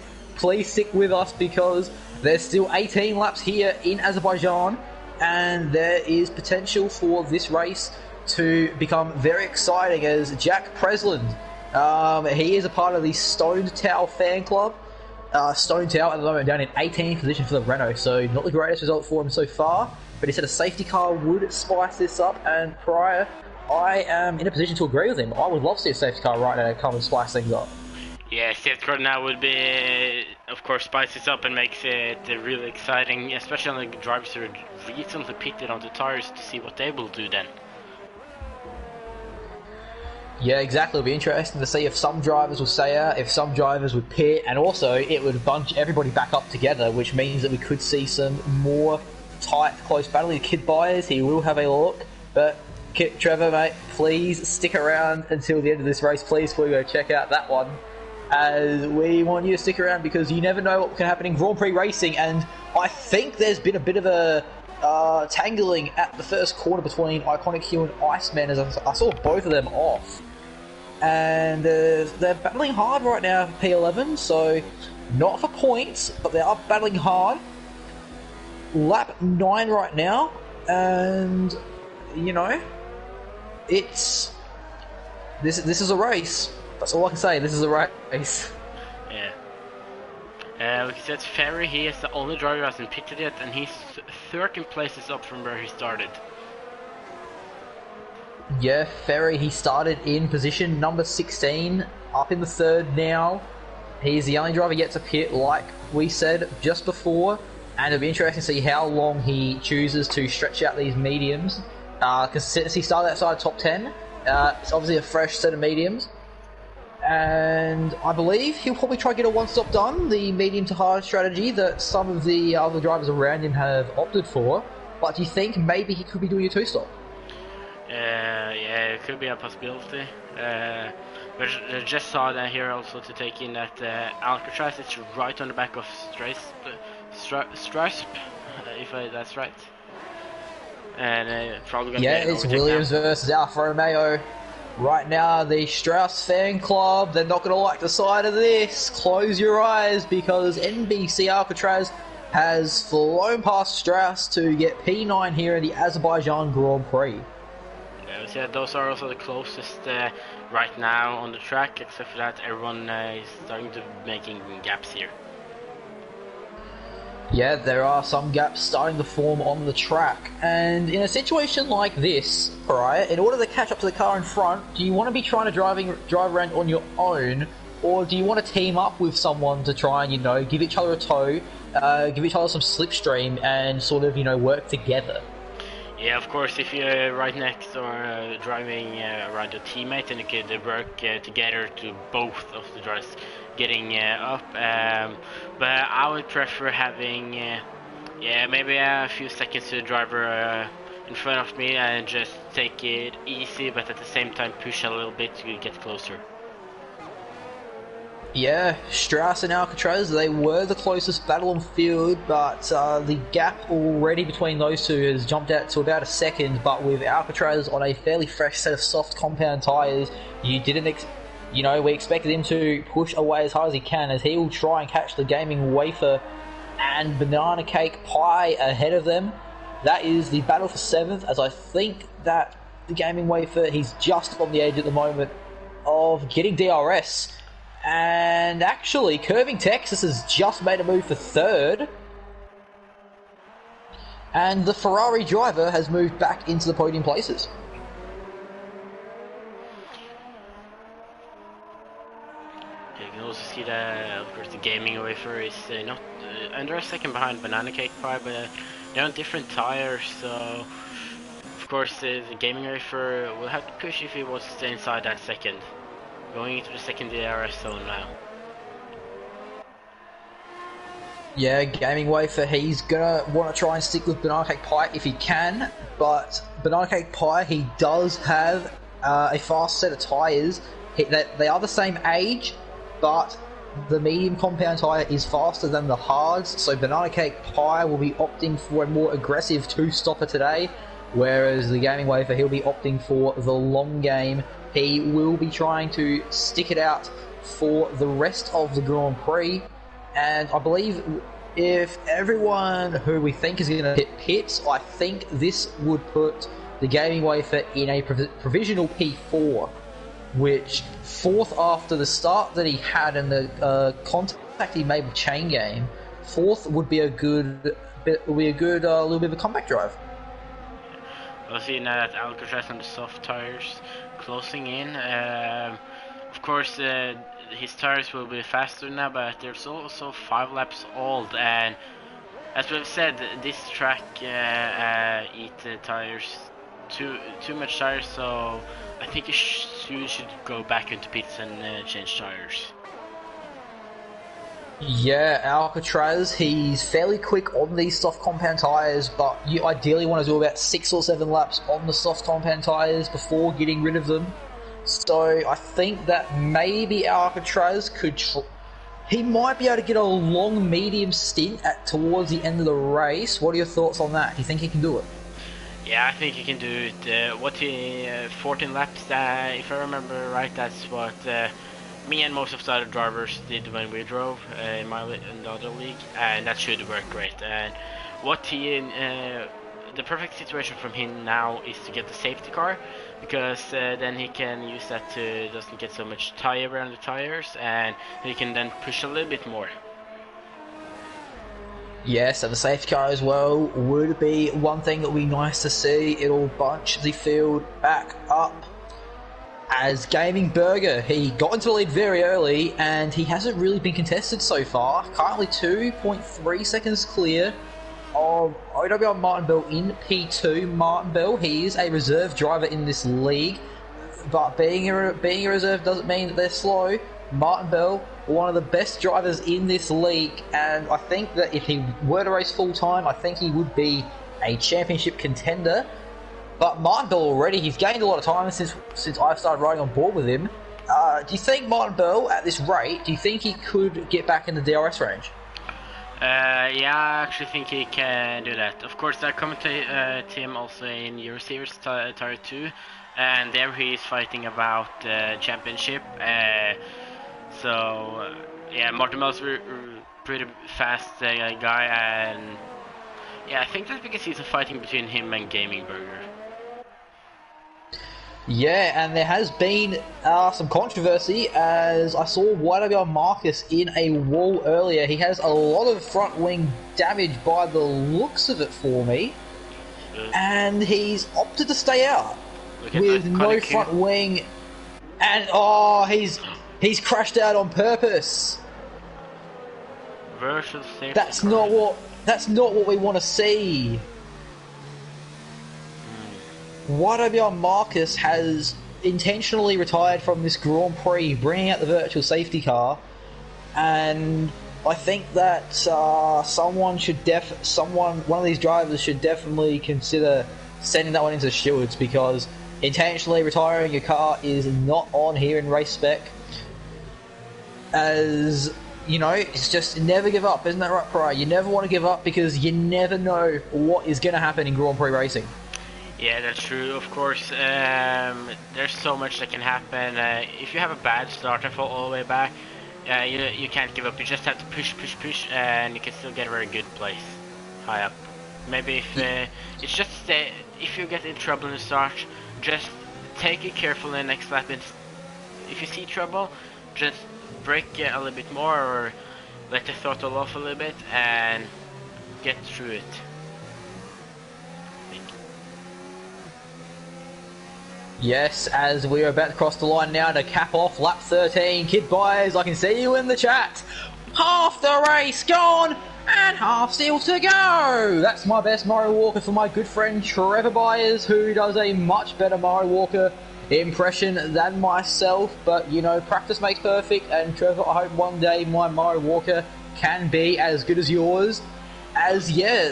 stick with us, because there's still 18 laps here in Azerbaijan, and there is potential for this race to become very exciting, as Jack Presland, he is a part of the Stone Tower fan club. Stone Tower at the moment down in 18th position for the Renault, so not the greatest result for him so far, but he said a safety car would spice this up, and prior, I am in a position to agree with him. I would love to see a safety car right now come and spice things up. Yeah, safety car now would be, of course, spice this up and makes it really exciting, especially on the drivers who recently pitted on the tires, to see what they will do then. Yeah, exactly. It'll be interesting to see if some drivers will stay out, if some drivers would pit, and also it would bunch everybody back up together, which means that we could see some more tight, close battling. Kid Buyers, he will have a look, but Trevor, mate, please stick around until the end of this race, please, before we go check out that one, as we want you to stick around, because you never know what can happen in Grand Prix racing, and I think there's been a bit of a tangling at the first corner between Iconic Hue and Iceman, as I saw both of them off. And they're battling hard right now for P11, so not for points, but they are battling hard. Lap 9 right now, and you know, this is a race. That's all I can say. This is a race. Yeah. Like I said, Ferry, he is the only driver who hasn't pitted yet, and he's 13 places up from where he started. Yeah, Ferry, he started in position number 16, up in the third now. He's the only driver yet to pit, like we said just before, and it'll be interesting to see how long he chooses to stretch out these mediums. Because since he started outside top 10, it's obviously a fresh set of mediums. And I believe he'll probably try to get a one-stop done, the medium to hard strategy that some of the other drivers around him have opted for. But do you think maybe he could be doing a two-stop? Yeah, it could be a possibility. But I just saw that here also to take in that Alcatraz is right on the back of Strasp, if that's right. And probably going to be it's Williams versus Alfa Romeo. Right now, the Strauss fan club, they're not going to like the side of this. Close your eyes, because NBC Alcatraz has flown past Strauss to get P9 here in the Azerbaijan Grand Prix. Yeah, those are also the closest right now on the track, except for that everyone is starting to making gaps here. Yeah, there are some gaps starting to form on the track, and in a situation like this, right, in order to catch up to the car in front, do you want to be trying to drive around on your own, or do you want to team up with someone to try and, you know, give each other a tow, give each other some slipstream, and sort of, you know, work together? Yeah, of course, if you're right next or driving around your teammate, then you could work together to both of the drivers getting up. But I would prefer having, maybe a few seconds to the driver in front of me and just take it easy, but at the same time push a little bit to get closer. Yeah, Strauss and Alcatraz, they were the closest battle on field, but the gap already between those two has jumped out to about a second. But with Alcatraz on a fairly fresh set of soft compound tyres, we expected him to push away as hard as he can, as he will try and catch the Gaming Wafer and Banana Cake Pie ahead of them. That is the battle for 7th, as I think that the Gaming Wafer, he's just on the edge at the moment of getting DRS. And actually, Curving Texas has just made a move for 3rd. And the Ferrari driver has moved back into the podium places. You can also see that, of course, the Gaming Wafer is not under a second behind Banana Cake Pie, but they're on different tires, so of course the Gaming Wafer will have to push if he wants to stay inside that second. Going into the second DRS zone now. Yeah, Gaming Wafer, he's gonna want to try and stick with Banana Cake Pie if he can, but Banana Cake Pie, he does have a fast set of tyres. They are the same age, but the medium compound tyre is faster than the hards, so Banana Cake Pie will be opting for a more aggressive two-stopper today, whereas the Gaming Wafer, he'll be opting for the long game. He will be trying to stick it out for the rest of the Grand Prix, and I believe if everyone who we think is going to hit pits, I think this would put the Gaming Wafer in a provisional P4, which 4th after the start that he had and the contact he made with Chain Game, 4th would be a good little bit of a comeback drive. We'll see now that Alcatraz on the soft tires closing in. Of course, his tires will be faster now, but they're also 5 laps old, and as we've said, this track eat tires too much tires, so I think you should go back into pits and change tires. Yeah, Alcatraz, he's fairly quick on these soft compound tyres, but you ideally want to do about 6 or 7 laps on the soft compound tyres before getting rid of them. So I think that maybe Alcatraz could... he might be able to get a long medium stint towards the end of the race. What are your thoughts on that? Do you think he can do it? Yeah, I think he can do it. 14 laps, if I remember right, that's what... me and most of the other drivers did when we drove in the other league, and that should work great. And what the perfect situation from him now is to get the safety car, because then he can use that to doesn't get so much tire around the tires, and he can then push a little bit more. Yes, and the safety car as well would be one thing that would be nice to see. It'll bunch the field back up. As Gaming Burger, he got into the lead very early, and he hasn't really been contested so far. Currently 2.3 seconds clear of OWL Martin Bell in P2. Martin Bell, he is a reserve driver in this league, but being a reserve doesn't mean that they're slow. Martin Bell, one of the best drivers in this league, and I think that if he were to race full time, I think he would be a championship contender. But Martin Bell already, he's gained a lot of time since I've started riding on board with him. Do you think Martin Bell, at this rate, do you think he could get back in the DRS range? Yeah, I actually think he can do that. Of course, I commentate him also in Euro Series Tire 2, and there he is fighting about championship. Yeah, Martin Bell's pretty fast guy, and yeah, I think that's because he's a fighting between him and Gaming Burger. Yeah, and there has been some controversy, as I saw YWR Marcus in a wall earlier. He has a lot of front wing damage by the looks of it for me, and he's opted to stay out with no front wing, and he's crashed out on purpose. That's not what we want to see. YWR Marcus has intentionally retired from this Grand Prix, bringing out the virtual safety car, and I think that one of these drivers should definitely consider sending that one into the stewards, because intentionally retiring your car is not on here in race spec. As you know, it's just never give up, isn't that right, Pri? You never want to give up because you never know what is going to happen in Grand Prix racing. Yeah, that's true. Of course, there's so much that can happen. If you have a bad start and fall all the way back, you can't give up. You just have to push, and you can still get a very good place high up. Maybe it's just if you get in trouble in the start, just take it careful in the next lap. If you see trouble, just brake a little bit more or let the throttle off a little bit and get through it. Yes, as we are about to cross the line now to cap off lap 13. Kid Byers, I can see you in the chat. Half the race gone and half still to go. That's my best Murray Walker for my good friend Trevor Byers, who does a much better Murray Walker impression than myself. But you know, practice makes perfect, and Trevor, I hope one day my Murray Walker can be as good as yours. As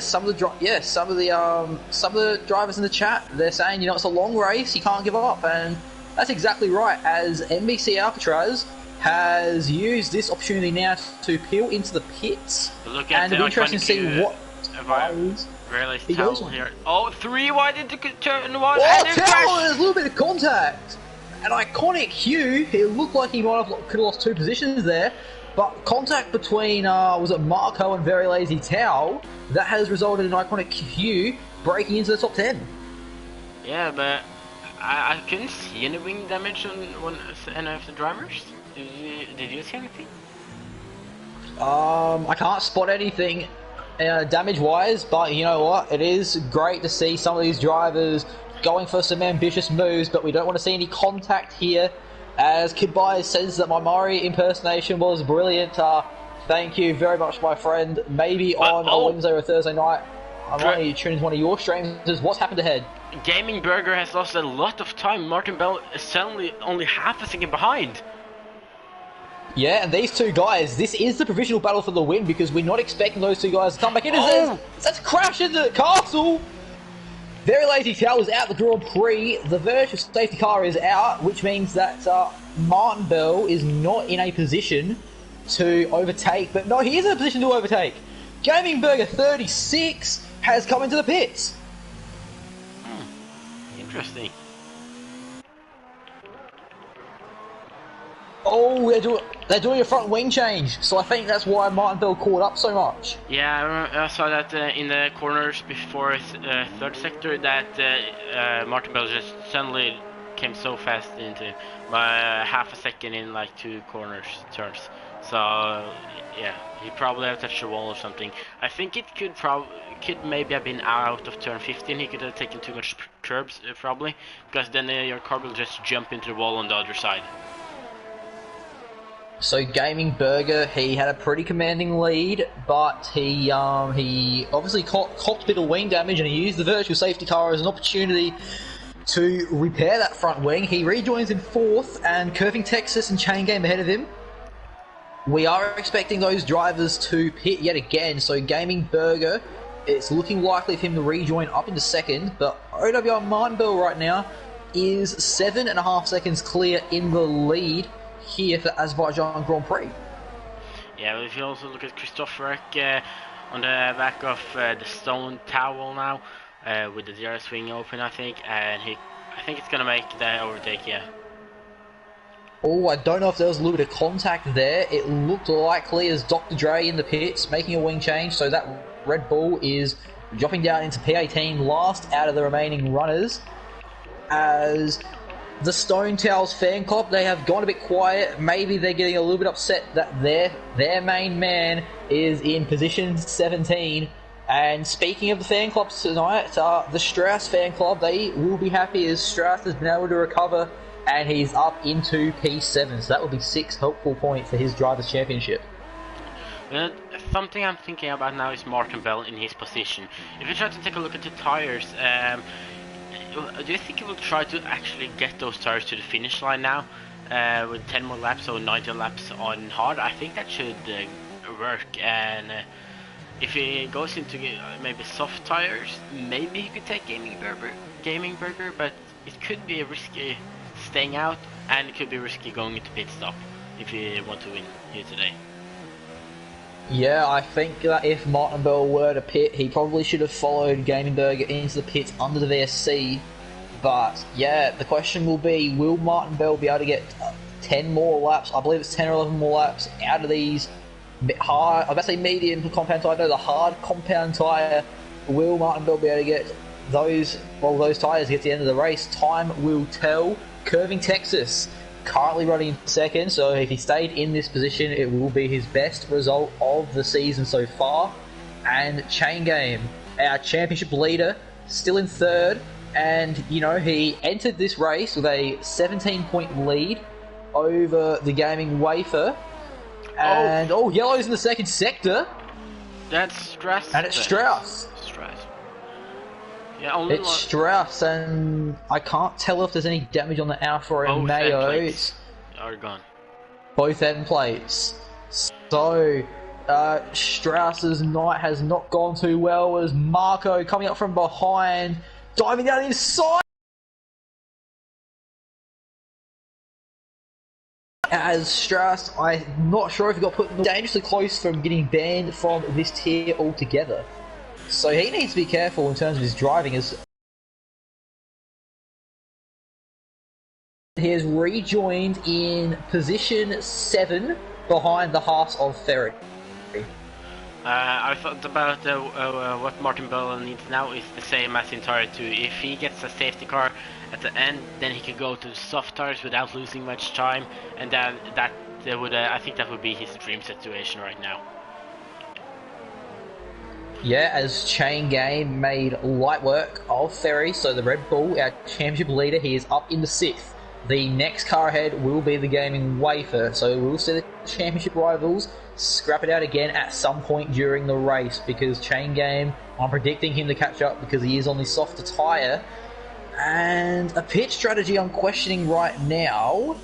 some of the drivers in the chat, they're saying, you know, it's a long race, you can't give up, and that's exactly right. As NBC Alcatraz has used this opportunity now to peel into the pits, and it'll be interesting to see what he goes on here. Oh, 3 wide into turn 1. Oh, there's a little bit of contact. An iconic Hugh. It looked like he could have lost 2 positions there. But contact between, was it Marco and Very Lazy Tao, that has resulted in Iconic Hugh breaking into the top 10. Yeah, but I couldn't see any wing damage on any of the drivers. Did you see anything? I can't spot anything damage-wise, but you know what? It is great to see some of these drivers going for some ambitious moves, but we don't want to see any contact here. As Kid Byers says that my Murray impersonation was brilliant. Thank you very much, my friend. Maybe on a Wednesday or a Thursday night, I might need to tune into one of your streams. What's happened ahead? Gaming Burger has lost a lot of time. Martin Bell is suddenly only half a second behind. Yeah, and these 2 guys, this is the provisional battle for the win because we're not expecting those 2 guys to come back in. Let's crash into the castle. Very Lazy Tail is out the Grand Prix. The virtual safety car is out, which means that Martin Bell is not in a position to overtake. But no, he is in a position to overtake. Gaming Burger 36 has come into the pits. Interesting. Oh, they're doing a front wing change, so I think that's why Martin Bell caught up so much. Yeah, I saw that in the corners before third sector that Martin Bell just suddenly came so fast into half a second in like 2 turns. So yeah, he probably have touched the wall or something. I think it could maybe have been out of turn 15. He could have taken too much curbs probably, because then your car will just jump into the wall on the other side. So Gaming Burger, he had a pretty commanding lead, but he obviously copped a bit of wing damage, and he used the virtual safety car as an opportunity to repair that front wing. He rejoins in 4th, and Curving Texas and Chain Game ahead of him. We are expecting those drivers to pit yet again, so Gaming Burger, it's looking likely for him to rejoin up into 2nd, but OWR Martin Bell right now is 7.5 seconds clear in the lead here for Azerbaijan Grand Prix. Yeah, but if you also look at Christopher on the back of the stone towel now, with the DRS swing open, I think, and I think it's gonna make the overtake. Yeah. Oh, I don't know if there was a little bit of contact there. It looked likely as Dr. Dre in the pits making a wing change, so that Red Bull is dropping down into P18, last out of the remaining runners. As the Stone Towels fan club, they have gone a bit quiet. Maybe they're getting a little bit upset that their main man is in position 17. And speaking of the fan clubs tonight, the Strauss fan club, they will be happy as Strauss has been able to recover and he's up into P7. So that will be 6 helpful points for his Drivers' Championship. Something I'm thinking about now is Martin Bell in his position. If you try to take a look at the tires, do you think he will try to actually get those tires to the finish line now with 10 more laps or 19 laps on hard? I think that should work, and if he goes into maybe soft tires, maybe he could take Gaming Burger, but it could be risky staying out, and it could be risky going into pit stop. if he want to win here today. Yeah, I think that if Martin Bell were to pit, he probably should have followed Gamingberger into the pits under the VSC. But yeah, the question will be, will Martin Bell be able to get 10 more laps? I believe it's 10 or 11 more laps out of these hard, I'm about to say medium compound tyre, no, the hard compound tyre. Will Martin Bell be able to get those tyres to get to the end of the race? Time will tell. Curving Texas currently running in second, so if he stayed in this position, it will be his best result of the season so far. And Chain Game, our championship leader, still in third, and you know, he entered this race with a 17-point lead over the Gaming Wafer. And yellow's in the second sector. That's Strauss. And it's Strauss. Yeah, only it's Strauss, and I can't tell if there's any damage on the Alpha and Mayo. It's are gone. Both end plates. So Strauss's night has not gone too well, as Marco coming up from behind, diving down his side. As Strauss, I'm not sure if he got put dangerously close from getting banned from this tier altogether. So he needs to be careful in terms of his driving, as he has rejoined in position 7 behind the Haas of Ferry. I thought about what Martin Bell needs now is the same as in Tire 2. If he gets a safety car at the end, then he can go to soft tires without losing much time, and then that would I think that would be his dream situation right now. Yeah, as Chain Game made light work of Ferry, so the Red Bull, our championship leader, he is up in the 6th. The next car ahead will be the Gaming Wafer, so we'll see the championship rivals scrap it out again at some point during the race, because Chain Game, I'm predicting him to catch up because he is on the softer tyre. And a pit strategy I'm questioning right now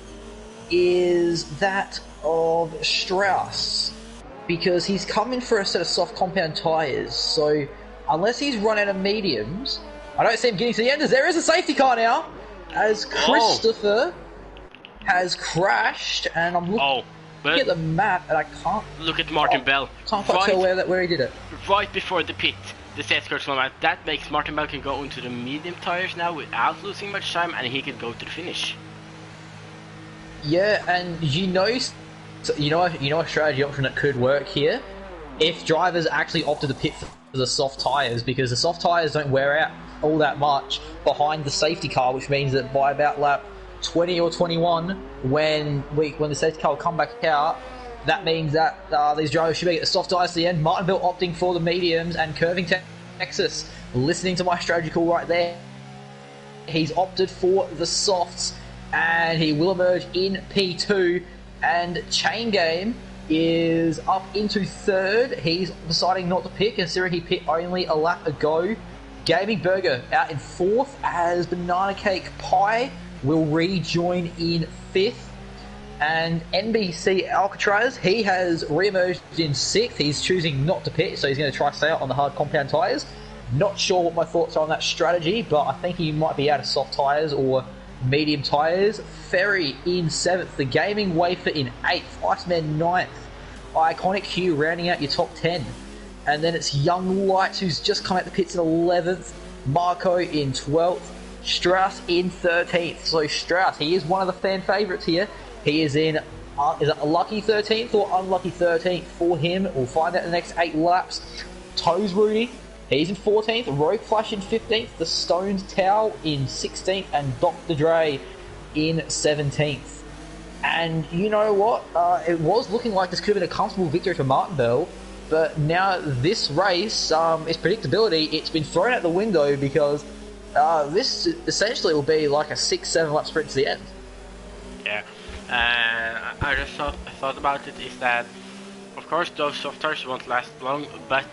is that of Strauss, because he's coming for a set of soft compound tyres, so unless he's run out of mediums, I don't see him getting to the end. There is a safety car now, as Christopher has crashed, and I'm looking at the map, and I can't... Look at Martin Bell. Can't quite tell where he did it. Right before the pit, the safety car's going out. That makes Martin Bell can go into the medium tyres now without losing much time, and he can go to the finish. Yeah, and you know a strategy option that could work here? If drivers actually opted to pit for the soft tyres, because the soft tyres don't wear out all that much behind the safety car, which means that by about lap 20 or 21, when the safety car will come back out, that means that these drivers should be at the soft tyres to the end. Martin Bell opting for the mediums, and Curving Texas, listening to my strategy call right there, he's opted for the softs, and he will emerge in P2. And Chain Game is up into 3rd. He's deciding not to pit, considering he pit only a lap ago. Gaming Burger out in 4th, as Banana Cake Pie will rejoin in 5th. And NBC Alcatraz, he has re-emerged in 6th. He's choosing not to pit, so he's going to try to stay out on the hard compound tyres. Not sure what my thoughts are on that strategy, but I think he might be out of soft tyres or medium tyres. Ferry in 7th, the Gaming Wafer in 8th, Iceman 9th, Iconic Q rounding out your top 10. And then it's Young Lights, who's just come out the pits in 11th, Marco in 12th, Strauss in 13th. So Strauss, he is one of the fan favourites here. He is in, is it a lucky 13th or unlucky 13th for him? We'll find out in the next 8 laps. Toes Rudy, he's in 14th, Rogue Flash in 15th, The Stones Towel in 16th, and Dr. Dre in 17th. And you know what? It was looking like this could have been a comfortable victory for Martin Bell, but now this race, its predictability, it's been thrown out the window, because this essentially will be like a 6-7 lap sprint to the end. Yeah, I just thought about it, is that of course those soft tires won't last long, but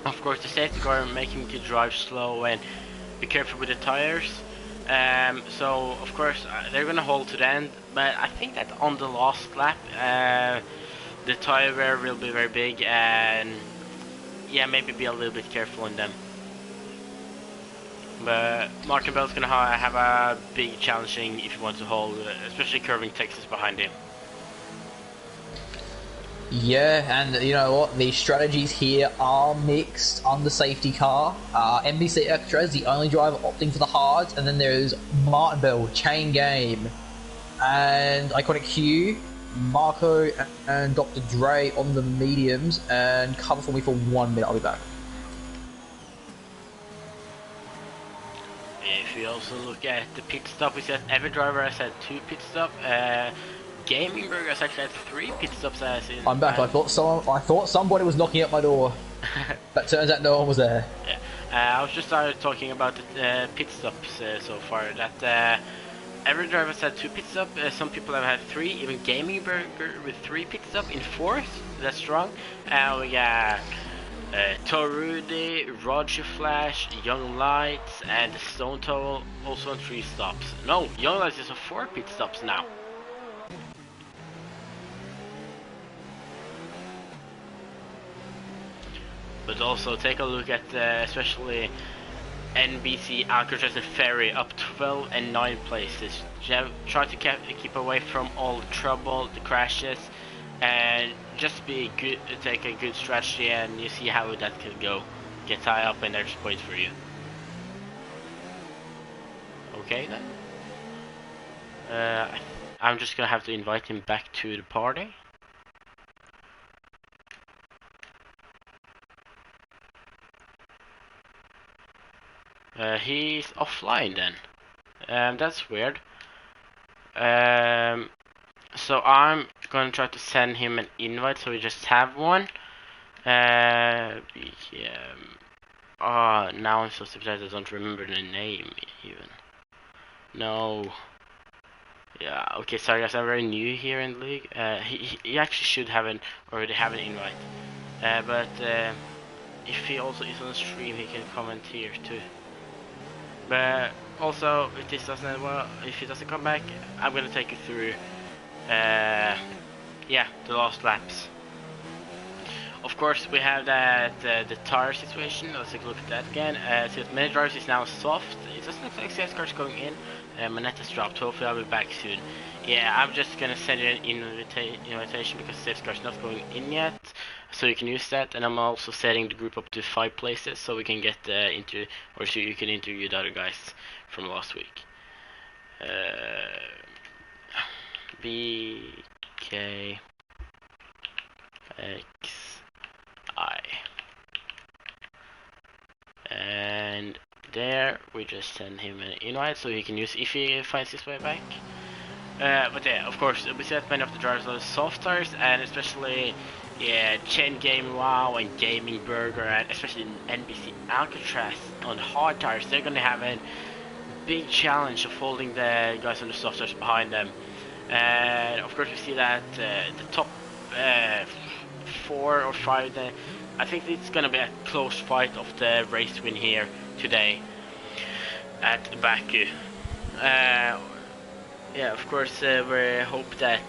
of course the safety car making you drive slow and be careful with the tires. So of course they're gonna hold to the end, but I think that on the last lap the tire wear will be very big, and yeah, maybe be a little bit careful in them. But Martin Bell's gonna have a big challenging if he wants to hold, especially Curving Texas behind him. Yeah, and you know what? The strategies here are mixed on the safety car. NBC Extra is the only driver opting for the hards, and then there's Martin Bell, Chain Game, and Iconic Q, Marco, and Dr. Dre on the mediums. And cover for me for 1 minute. I'll be back. If we also look at the pit stop, we said every driver has had 2 pit stops. Gaming Burger has actually had 3 pit stops. As in, I'm back. I thought somebody was knocking at my door, but turns out no one was there. Yeah. I was just talking about the pit stops so far. That every driver has had 2 pit stops. Some people have had 3. Even Gaming Burger with 3 pit stops in 4th. That's strong. We got Torudi, Roger Flash, Young Lights, and Stone Toe also on 3 stops. No, Young Lights is on 4 pit stops now. But also take a look at especially NBC, Alcatraz and Ferry up 12 and 9 places. Try to keep away from all the trouble, the crashes, and just be good. Take a good strategy, and you see how that can go. Get high up, and there's points for you. Okay then. I'm just gonna have to invite him back to the party. He's offline then. That's weird. So I'm gonna try to send him an invite so we just have one. Now I'm so surprised I don't remember the name even. No. Yeah, okay, sorry guys, I'm very new here in the league. He actually should already have an invite. But if he also is on the stream, he can comment here too. But also, if this doesn't if he doesn't come back, I'm gonna take you through, the last laps. Of course, we have that the tire situation. Let's take a look at that again. Since many drivers is now soft, it doesn't look like safeguards going in. Manetta's dropped. Hopefully, I'll be back soon. Yeah, I'm just gonna send you an invitation because safeguard's not going in yet. So you can use that, and I'm also setting the group up to 5 places so we can get so you can interview the other guys from last week. BKXI, and there we just send him an invite so he can use if he finds his way back. But yeah, of course, we said many of the drivers are soft tires, and especially Chain Game Wow and Gaming Burger, and especially NBC Alcatraz on hard tires, they're gonna have a big challenge of holding the guys on the soft tires behind them. And of course we see that the top 4 or 5, I think it's gonna be a close fight of the race win here today at Baku. Yeah, of course we hope that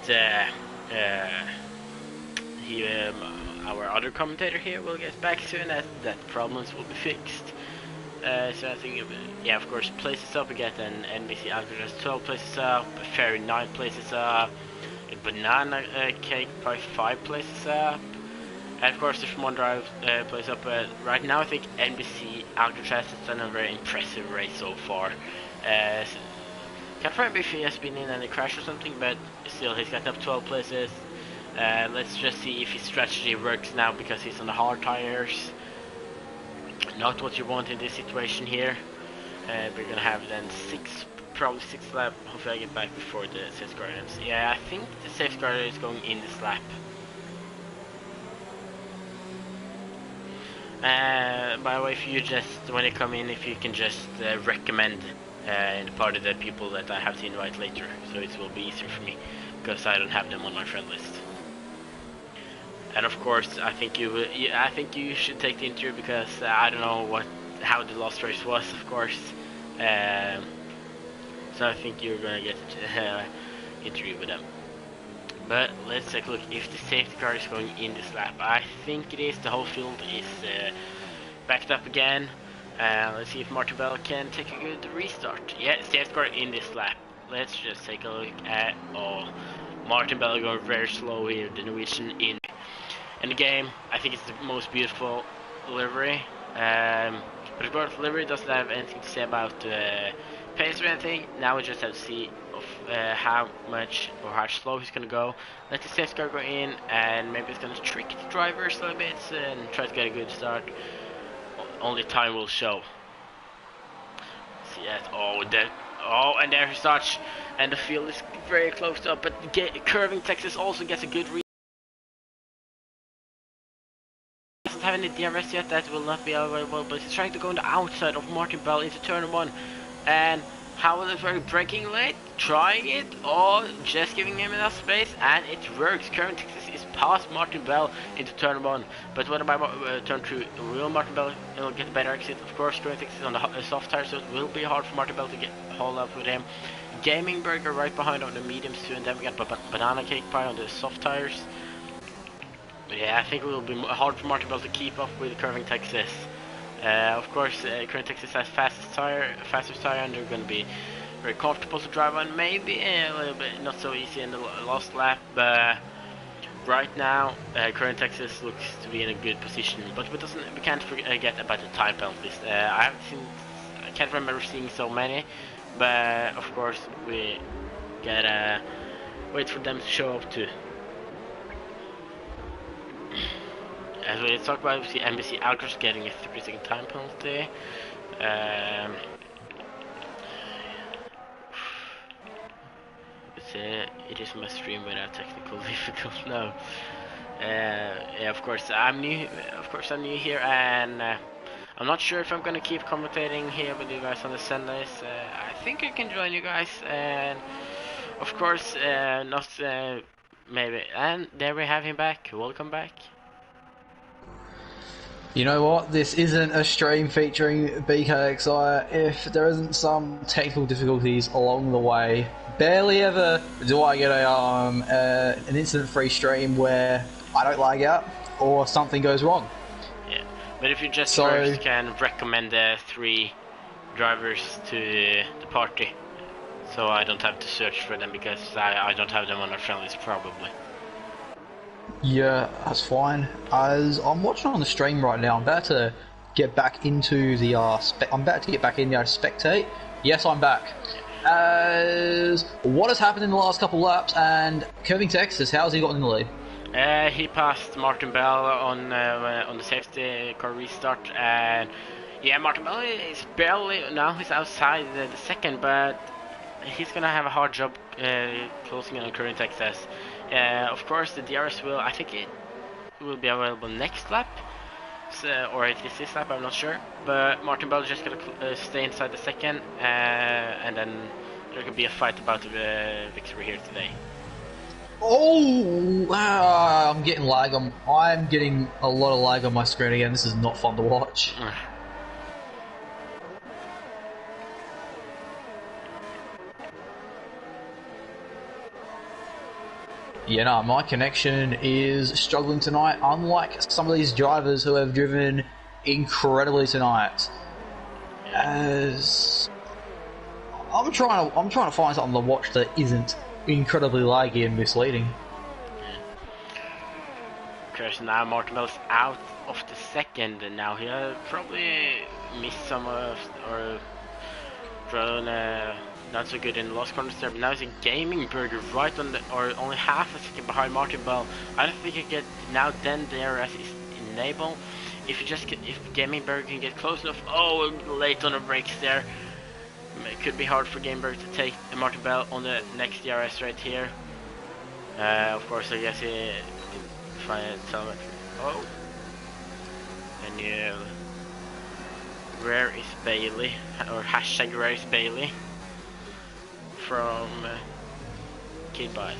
our other commentator here will get back soon, that problems will be fixed. So I think, of course, places up, we get an NBC Alcatraz 12 places up, Ferry 9 places up, a Banana Cake probably 5 places up, and of course there's one drive place up. Right now I think NBC Alcatraz has done a very impressive race so far. Can't remember if he has been in any crash or something, but still he's got up 12 places. Let's just see if his strategy works now because he's on the hard tires. Not what you want in this situation here. We're gonna have then probably 6 lap. Hopefully I get back before the safeguard ends. Yeah, I think the safeguard is going in this lap. By the way, if you just, when you come in, if you can just recommend in the part of the people that I have to invite later, so it will be easier for me because I don't have them on my friend list. And of course, I think you should take the interview because I don't know how the last race was, of course. So I think you're gonna get interview with them. But let's take a look if the safety car is going in this lap. I think it is. The whole field is backed up again. Let's see if Martibel can take a good restart. Yeah, safety car in this lap. Let's just take a look at all. Martin Bell going very slow here, the Norwegian in the game. I think it's the most beautiful livery. But of course, livery doesn't have anything to say about pace or anything. Now we just have to see of how much or how slow he's gonna go. Let the safety car go in, and maybe it's gonna trick the drivers a little bit and try to get a good start. Only time will show. See that? And there he starts, and the field is very close up. But curving Texas also gets a good read. Doesn't have any DRS yet. That will not be available. But he's trying to go on the outside of Martin Bell into turn 1, and how is it breaking late? Trying it, or just giving him enough space, and it works. Current Texas is past Martin Bell into turn 1. But what about turn 2? Will Martin Bell get a better exit? Of course, Current Texas is on the soft tire, so it will be hard for Martin Bell to hold up with him. Gaming Burger right behind on the mediums too, and then we got Banana Cake Pie on the soft tires. But yeah, I think it will be hard for Martin Bell to keep up with Curving Texas. Of course, Current Texas has fastest tire, and they're going to be very comfortable to drive on. Maybe a little bit not so easy in the last lap, but right now, Current Texas looks to be in a good position. But we can't forget about the time penalties. I can't remember seeing so many, but of course we gotta wait for them to show up too. As we talk about, we see NBC Alcross getting a 3-second time penalty. It is my stream without technical difficulties. No. Yeah, of course I'm new. I'm new here, and I'm not sure if I'm gonna keep commentating here with you guys on the Sundays. I think I can join you guys, and of course, not maybe. And there we have him back. Welcome back. You know what? This isn't a stream featuring BKXI if there isn't some technical difficulties along the way. Barely ever do I get an incident-free stream where I don't lag out or something goes wrong. Yeah, but if you just first can recommend the 3 drivers to the party, so I don't have to search for them because I don't have them on our friendlies probably. Yeah, that's fine. As I'm watching on the stream right now, I'm about to get back into the spectate. Yes, I'm back. As what has happened in the last couple laps, and Curving Texas, how's he gotten in the lead? He passed Martin Bell on the safety car restart, and yeah, Martin Bell is barely now. He's outside the second, but he's gonna have a hard job closing in on Curving Texas. Of course, the DRS I think it will be available next lap, or at least this lap, I'm not sure. But Martin Bell is just gonna stay inside the second, and then there could be a fight about the victory here today. Oh, I'm getting lag. I'm getting a lot of lag on my screen again. This is not fun to watch. Yeah, no, my connection is struggling tonight, unlike some of these drivers who have driven incredibly tonight. As I'm trying to find something to watch that isn't incredibly laggy and misleading. Because now Martin Bell is out of the second, and now he'll probably missed some of or drawn not so good in the last corner there, but now it's a Gaming Burger right on the, or only half a second behind Martin Bell. I don't think you get now. Then DRS is enabled. If Gaming Burger can get close enough, late on the brakes there. It could be hard for Gaming Burger to take Martin Bell on the next DRS right here. Of course, I guess he try and tell it. And where is Bailey, or hashtag where is Bailey? From Kid Bias.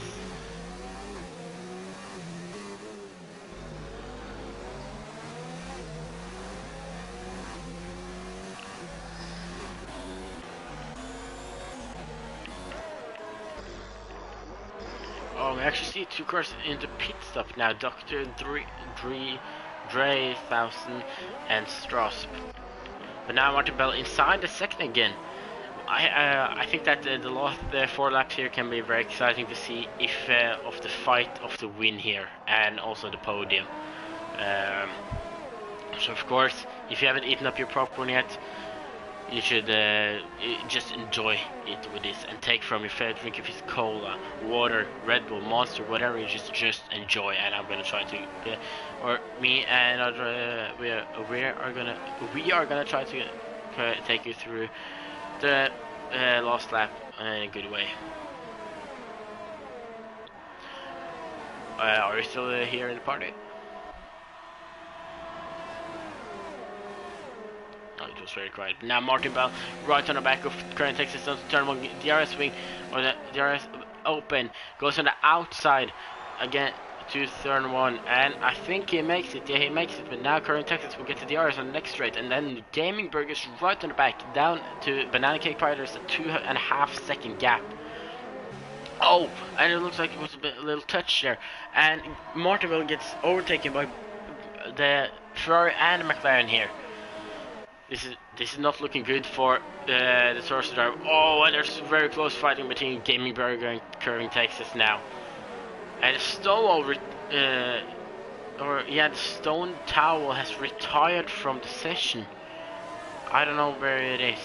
We actually see 2 cars in the pit stop now. Dr. Dre 1000 and Strauss. But now Martin Bell inside the second again. I think that the last 4 laps here can be very exciting to see if of the fight of the win here and also the podium. So of course, if you haven't eaten up your popcorn yet, you should just enjoy it with this and take from your favorite drink. If it's cola, water, Red Bull, Monster, whatever, you just enjoy. And I'm gonna try to, or me and we are gonna try to take you through the last lap in a good way. Are you still here in the party? Oh, it was very quiet. Now Martin Bell, right on the back of current Texas on turn 1, DRS wing, or the DRS open, goes on the outside again to turn 1, and I think he makes it. Yeah, he makes it, but now current Texas will get the DRS on the next straight, and then Gaming Burgers right on the back, down to Banana Cake Pie. There's a 2.5 second gap. Oh, and it looks like it was a little touch there, and Martinville gets overtaken by the Ferrari and the McLaren here. This is not looking good for the source driver. Oh, and there's very close fighting between Gaming Burger and Curving Texas now. And the Stone the Stone Towel has retired from the session. I don't know where it is.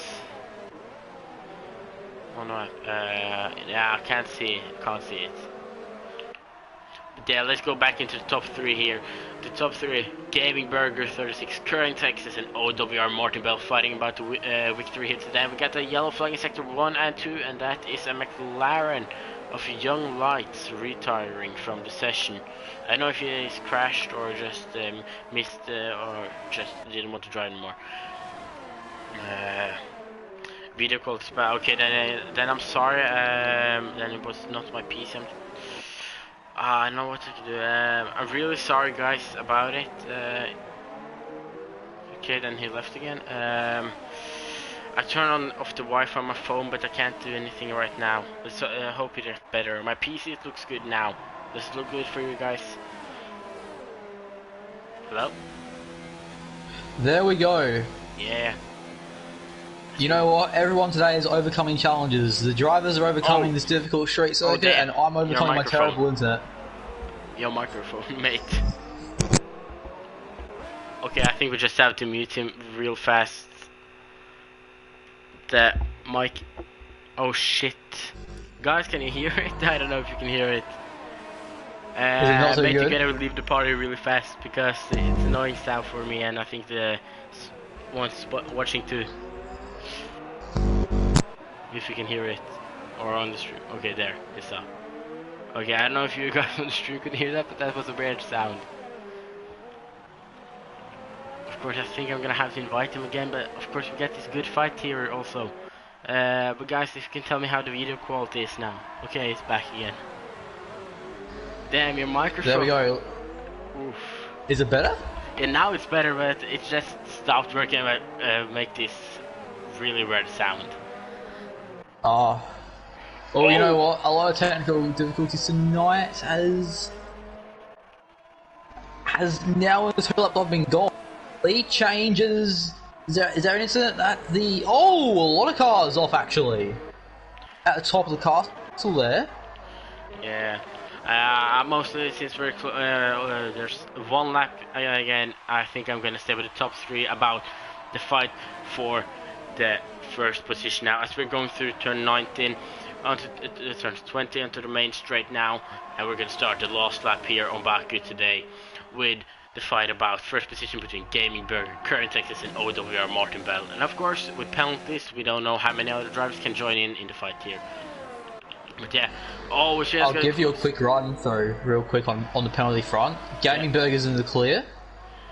Oh no, yeah, I can't see it. But yeah, let's go back into the top 3 here. The top 3, Gaming Burger 36, Current Texas, and OWR Martin Bell fighting about the victory here today. We got the yellow flag in sector 1 and 2, and that is a McLaren of Young Lights retiring from the session. I don't know if he's crashed or just missed or just didn't want to drive anymore. Video call spell. Okay, then I'm sorry. Then it was not my PC. I know what I can do. I'm really sorry, guys, about it. Okay, then he left again. I turned off the Wi-Fi on my phone, but I can't do anything right now. Let's hope it gets better. My PC, it looks good now. Does it look good for you guys? Hello? There we go. Yeah. You know what? Everyone today is overcoming challenges. The drivers are overcoming this difficult street circuit, and I'm overcoming my terrible internet. Your microphone, mate. Okay, I think we just have to mute him real fast. The mic. Oh shit. Guys, can you hear it? I don't know if you can hear it. Is it not so but good? you gotta leave the party really fast because it's annoying sound for me, and I think the ones watching too. If you can hear it, or on the stream. Okay, there, it's up. Okay, I don't know if you guys on the stream could hear that, but that was a weird sound. Of course, I think I'm gonna have to invite him again, but of course we get this good fight here also. But guys, if you can tell me how the video quality is now. Okay, it's back again. Damn, your microphone. There we go. Oof. Is it better? Yeah, now it's better, but it just stopped working and make this really weird sound. Oh, you know what? A lot of technical difficulties tonight has now as her laptop been gone. Lead changes. Is there an incident that a lot of cars off actually at the top of the castle there? Yeah. Mostly since we're there's one lap again. I think I'm gonna stay with the top 3 about the fight for the first position now, as we're going through turn 19 onto turn 20 onto the main straight now, and we're going to start the last lap here on Baku today with the fight about first position between Gaming Burger, Current Texas, and OWR Martin Bell. And of course, with penalties, we don't know how many other drivers can join in the fight here. But yeah, I'll give you a quick run through real quick on the penalty front. Gaming Burger's in the clear,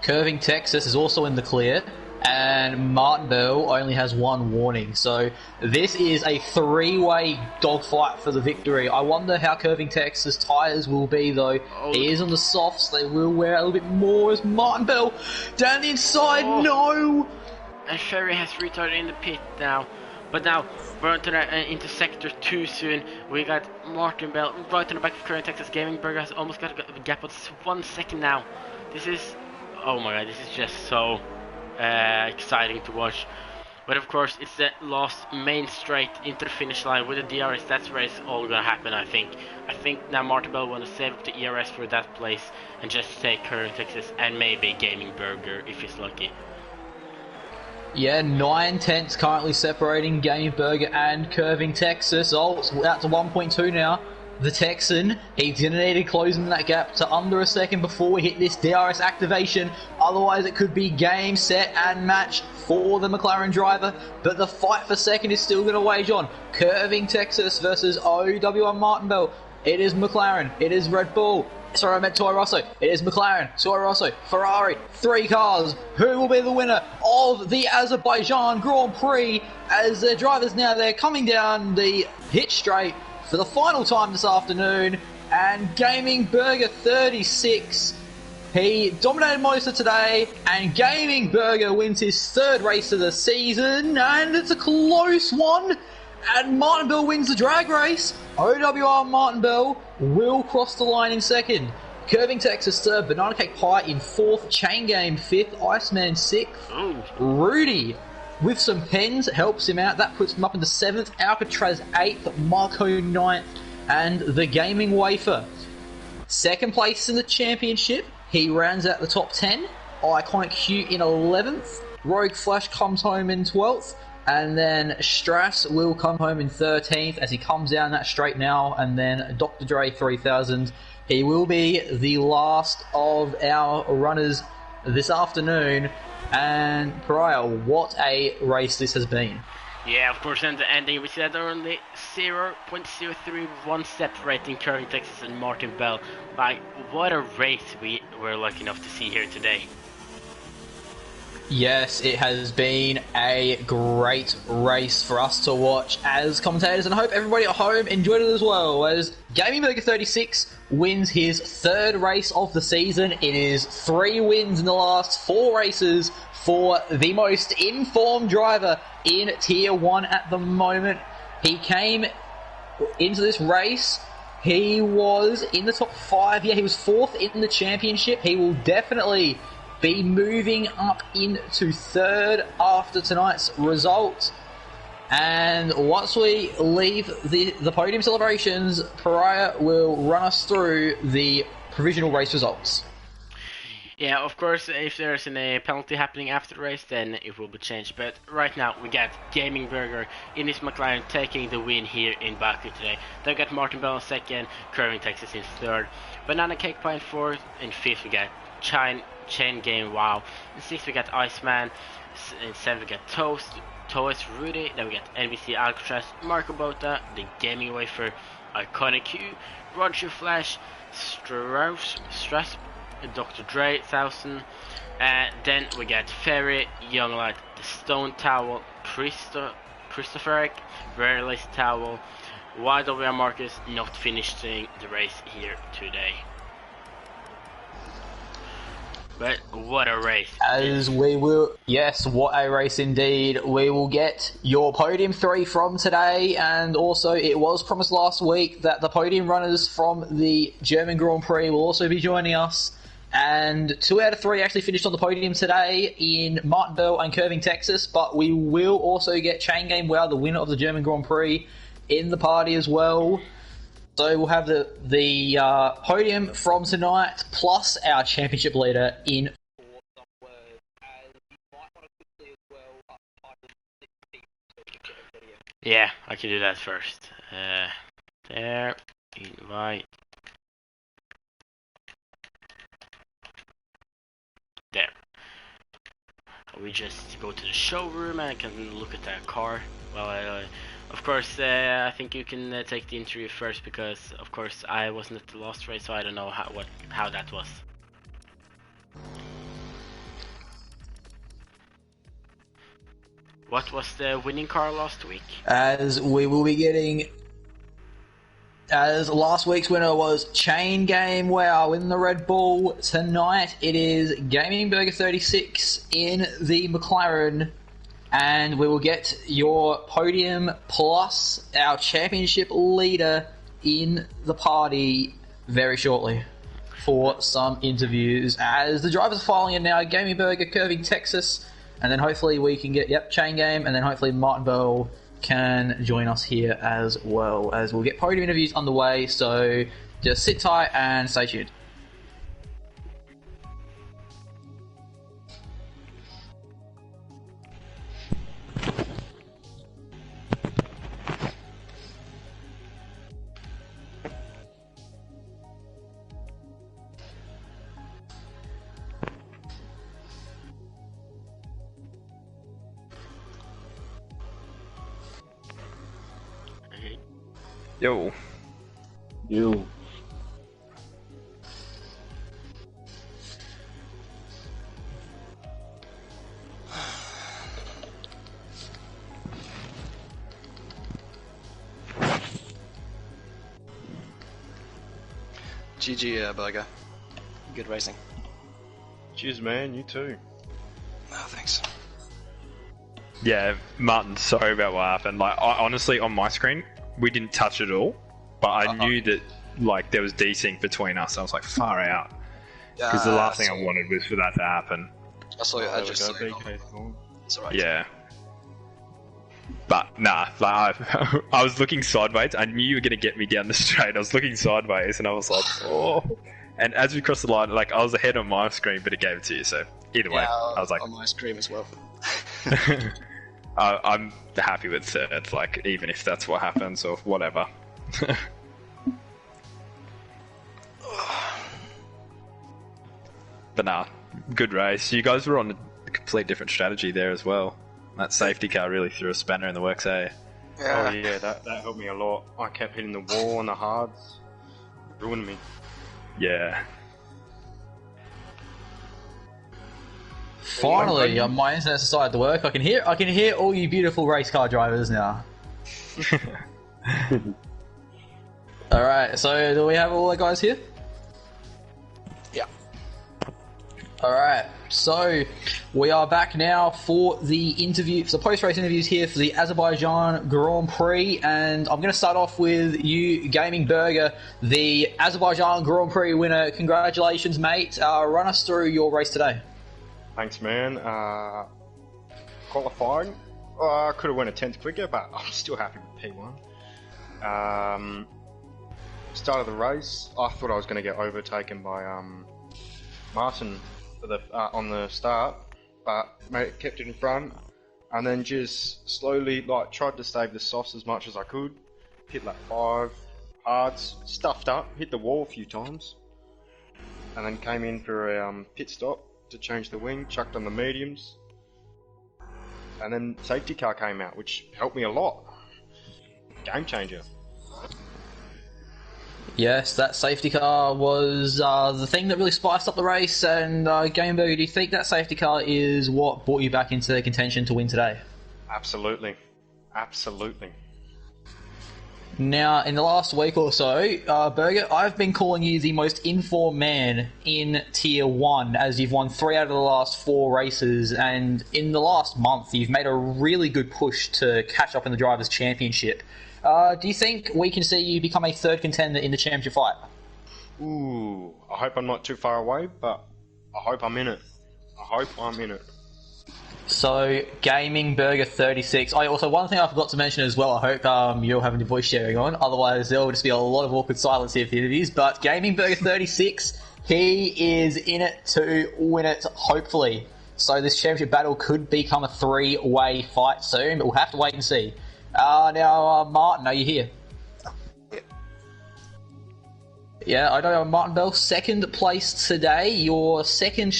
Curving Texas is also in the clear, and Martin Bell only has 1 warning. So this is a 3-way dogfight for the victory. I wonder how Curving Texas tyres will be though. He is on the softs, they will wear a little bit more as Martin Bell down the inside. No! And Ferry has retarded in the pit now. But now we're into sector 2 soon. We got Martin Bell right on the back of Current Texas. Gaming Burger has almost got a gap of 1 second now. This is, oh my god, this is just so exciting to watch. But of course, it's the last main straight into the finish line with the DRS. That's where it's all gonna happen, I think. I think now Martin Bell want to save up the ERS for that place and just take Current Texas and maybe Gaming Burger if he's lucky. Yeah, 9 tenths currently separating Gaming Burger and Curving Texas. Oh, it's out to 1.2 now. The Texan, he's going to need to close in that gap to under a second before we hit this DRS activation. Otherwise, it could be game, set, and match for the McLaren driver. But the fight for second is still going to wage on. Curving Texas versus OWR Martin Bell. It is McLaren. It is Red Bull. Sorry, I meant Toro Rosso. It is McLaren, Toro Rosso, Ferrari. 3 cars. Who will be the winner of the Azerbaijan Grand Prix? As the drivers now, they're coming down the hit straight for the final time this afternoon, and Gaming Burger 36, he dominated most of today, and Gaming Burger wins his 3rd race of the season, and it's a close one, and Martin Bell wins the drag race. OWR Martin Bell will cross the line in 2nd. Curving Texas 3rd, Banana Cake Pie in 4th, Chain Game 5th, Iceman 6th, Rudy with some pens helps him out. That puts him up into 7th. Alcatraz 8th. Marco 9th. And the Gaming Wafer 2nd place in the championship. He rounds out the top 10. Iconic Q in 11th. Rogue Flash comes home in 12th. And then Strass will come home in 13th as he comes down that straight now. And then Dr. Dre 3000. He will be the last of our runners this afternoon. And Pariah, what a race this has been. Yeah, of course, and the ending, we see that only 0.031 separating Curving Texas and Martin Bell. Like, what a race we were lucky enough to see here today. Yes, it has been a great race for us to watch as commentators, and I hope everybody at home enjoyed it as well, as Gaming Burger 36 wins his 3rd race of the season. It is 3 wins in the last 4 races for the most informed driver in Tier 1 at the moment. He came into this race, he was in the top 5, yeah, he was 4th in the championship. He will definitely be moving up into 3rd after tonight's result. And once we leave the podium celebrations, Pariah will run us through the provisional race results. Yeah, of course, if there's a penalty happening after the race, then it will be changed. But right now, we got Gaming Burger in his McLaren taking the win here in Baku today. Then we got Martin Bell in 2nd, Curving Texas in 3rd, Banana Cake Pie in 4th, in 5th we got Chain Game Wow. In 6th we got Iceman. In 7th we got Toast Rudy. Then we got NBC Alcatraz, Marco Bota, the Gaming Wafer, Iconic Q, Roger Flash, Strass, Dr. Dre 1000. Then we got Ferry, Young Light, the Stone Towel, Christopher, Very Lazy Towel, YWR Marcus not finishing the race here today. But what a race. As we will, yes, what a race indeed. We will get your Podium 3 from today, and also it was promised last week that the podium runners from the German Grand Prix will also be joining us. And 2 out of 3 actually finished on the podium today in Martin Bell and Curving Texas, but we will also get Chain Game Wow, the winner of the German Grand Prix, in the party as well. So we'll have the podium from tonight, plus our championship leader in. Yeah, I can do that first. There, invite. There. We just go to the showroom and I can look at that car. Well, of course, I think you can take the interview first because, of course, I wasn't at the last race, so I don't know how that was. What was the winning car last week? As we will be getting, as last week's winner was Chain Game Wow in the Red Bull. Tonight it is Gaming Burger 36 in the McLaren. And we will get your podium plus our championship leader in the party very shortly for some interviews. As the drivers are filing in now, Gaming Burger, Curving Texas, and then hopefully we can get chain game, and then hopefully Martin Bell can join us here as well, as we'll get podium interviews underway. So just sit tight and stay tuned. Yo. You. GG, Burger. Good racing. Cheers, man. You too. Oh, thanks. Yeah, Martin, sorry about what happened. Like, honestly, on my screen, we didn't touch it all, but I knew that like there was desync between us. I was like, far out, because the last thing I wanted was for that to happen. I saw you. I just saw you. It's alright. Yeah. But nah, like I was looking sideways. I knew you were gonna get me down the straight. I was looking sideways, and I was like, oh. And as we crossed the line, like I was ahead on my screen, but it gave it to you. So either way, I was like, on my screen as well. I'm happy with third, like even if that's what happens or whatever. But nah, good race. You guys were on a complete different strategy there as well. That safety car really threw a spanner in the works, eh? Yeah. Oh yeah, that helped me a lot. I kept hitting the wall on the hards. Ruined me. Yeah. Finally, my internet decided to work. I can hear all you beautiful race car drivers now. Alright, so do we have all the guys here? Yeah. Alright, so we are back now for the post-race interviews here for the Azerbaijan Grand Prix, and I'm going to start off with you, Gaming Burger, the Azerbaijan Grand Prix winner. Congratulations, mate. Run us through your race today. Thanks, man. Qualifying, I could have went a tenth quicker, but I'm still happy with P1. Start of the race, I thought I was going to get overtaken by Martin for on the start, but mate kept it in front, and then just slowly tried to save the softs as much as I could. Hit like 5 hards, stuffed up, hit the wall a few times, and then came in for a pit stop to change the wing, chucked on the mediums, and then safety car came out, which helped me a lot. Game changer. Yes, that safety car was the thing that really spiced up the race, and Game Burger, do you think that safety car is what brought you back into contention to win today? Absolutely. Absolutely. Now, in the last week or so, Burger, I've been calling you the most informed man in Tier 1, as you've won 3 out of the last 4 races, and in the last month, you've made a really good push to catch up in the Drivers' Championship. Do you think we can see you become a third contender in the championship fight? Ooh, I hope I'm not too far away, but I hope I'm in it. So, Gaming Burger 36. Also, one thing I forgot to mention as well, I hope you're having your voice sharing on, otherwise there will just be a lot of awkward silence here for the interviews, but Gaming Burger 36, he is in it to win it, hopefully. So this championship battle could become a 3-way fight soon, but we'll have to wait and see. Now, Martin, are you here? Yeah, I know Martin Bell, second place today. You're second